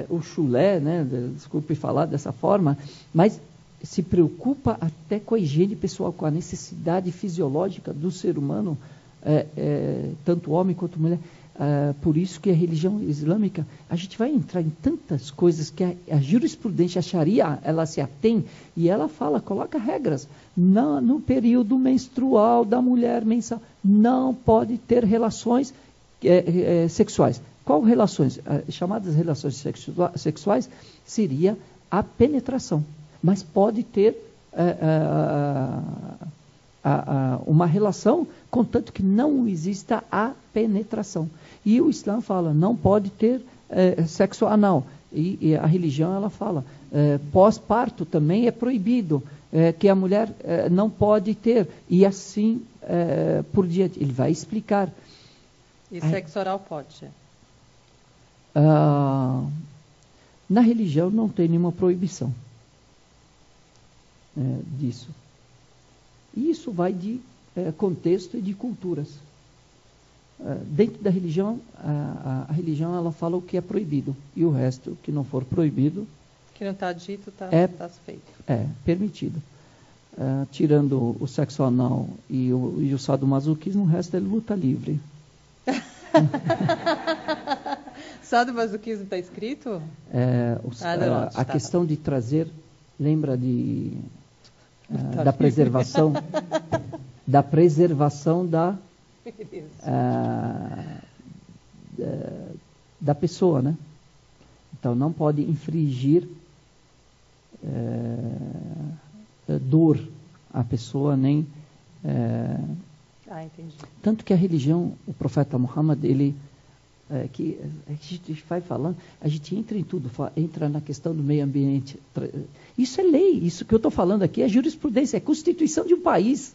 o chulé, né? Desculpe falar dessa forma, mas se preocupa até com a higiene pessoal, com a necessidade fisiológica do ser humano, tanto homem quanto mulher. Por isso que a religião islâmica, a gente vai entrar em tantas coisas que a jurisprudência, a Sharia, ela se atém e ela fala, coloca regras. No período menstrual da mulher mensal, não pode ter relações sexuais. Qual relações? Chamadas relações sexuais seria a penetração, mas pode ter uma relação, contanto que não exista a penetração. E o Islã fala, não pode ter sexo anal. E a religião, ela fala, pós-parto também é proibido, que a mulher não pode ter. E assim por diante. Ele vai explicar. E sexo oral pode? Na religião não tem nenhuma proibição disso. E isso vai de contexto e de culturas. Dentro da religião, a religião ela fala o que é proibido. E o resto, que não for proibido... Que não está dito, está feito. Permitido. Tirando o sexo anal e o sadomasoquismo, o resto é luta livre. Sadomasoquismo está escrito? A questão de trazer... Lembra da preservação da pessoa, né? Então não pode infligir dor à pessoa, nem entendi. Tanto que a religião, o profeta Muhammad, ele que a gente vai falando, a gente entra em tudo, entra na questão do meio ambiente. Isso é lei, isso que eu estou falando aqui é jurisprudência, é constituição de um país.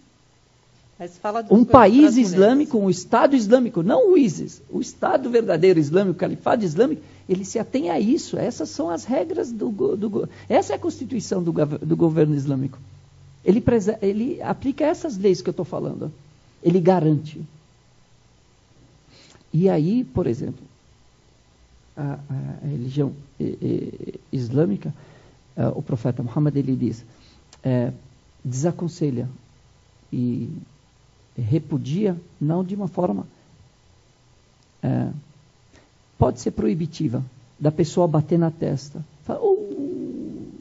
Mas fala um país islâmico, um Estado islâmico, não o ISIS, o Estado verdadeiro islâmico, o califado islâmico, ele se atém a isso. Essas são as regras essa é a constituição do governo islâmico. Ele aplica essas leis que eu estou falando. Ele garante. E aí, por exemplo, a religião islâmica, o profeta Muhammad, ele diz, desaconselha e repudia, não de uma forma, pode ser proibitiva, da pessoa bater na testa. Fala,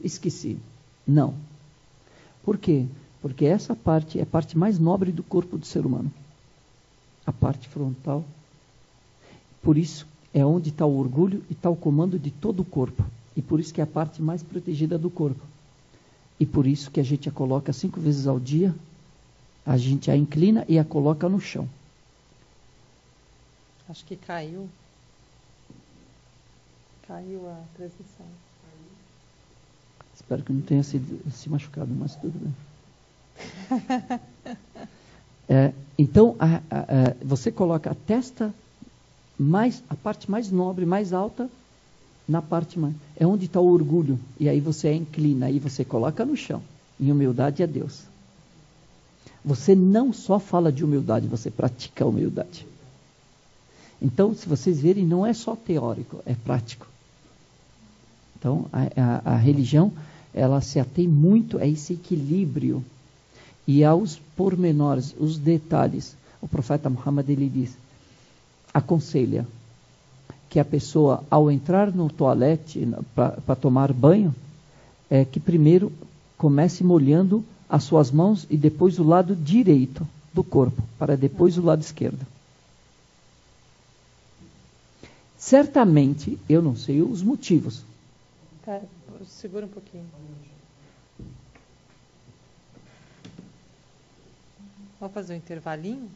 esqueci. Não. Por quê? Porque essa parte é a parte mais nobre do corpo do ser humano. A parte frontal. Por isso, é onde está o orgulho e está o comando de todo o corpo. E por isso que é a parte mais protegida do corpo. E por isso que a gente a coloca 5 vezes ao dia, a gente a inclina e a coloca no chão. Acho que caiu. Caiu a transmissão. Espero que não tenha se machucado, mas tudo bem. Então, você coloca a testa, a parte mais nobre, mais alta, na parte mais... É onde está o orgulho. E aí você a inclina, aí você coloca no chão. Em humildade a Deus. Você não só fala de humildade, você pratica a humildade. Então, se vocês verem, não é só teórico, é prático. Então, a religião, ela se atém muito a esse equilíbrio e aos pormenores, os detalhes. O profeta Muhammad, ele diz, aconselha que a pessoa, ao entrar no toalete para tomar banho, que primeiro comece molhando as suas mãos e depois o lado direito do corpo, para depois o lado esquerdo. Certamente, eu não sei os motivos. Tá, segura um pouquinho. Vamos fazer um intervalinho?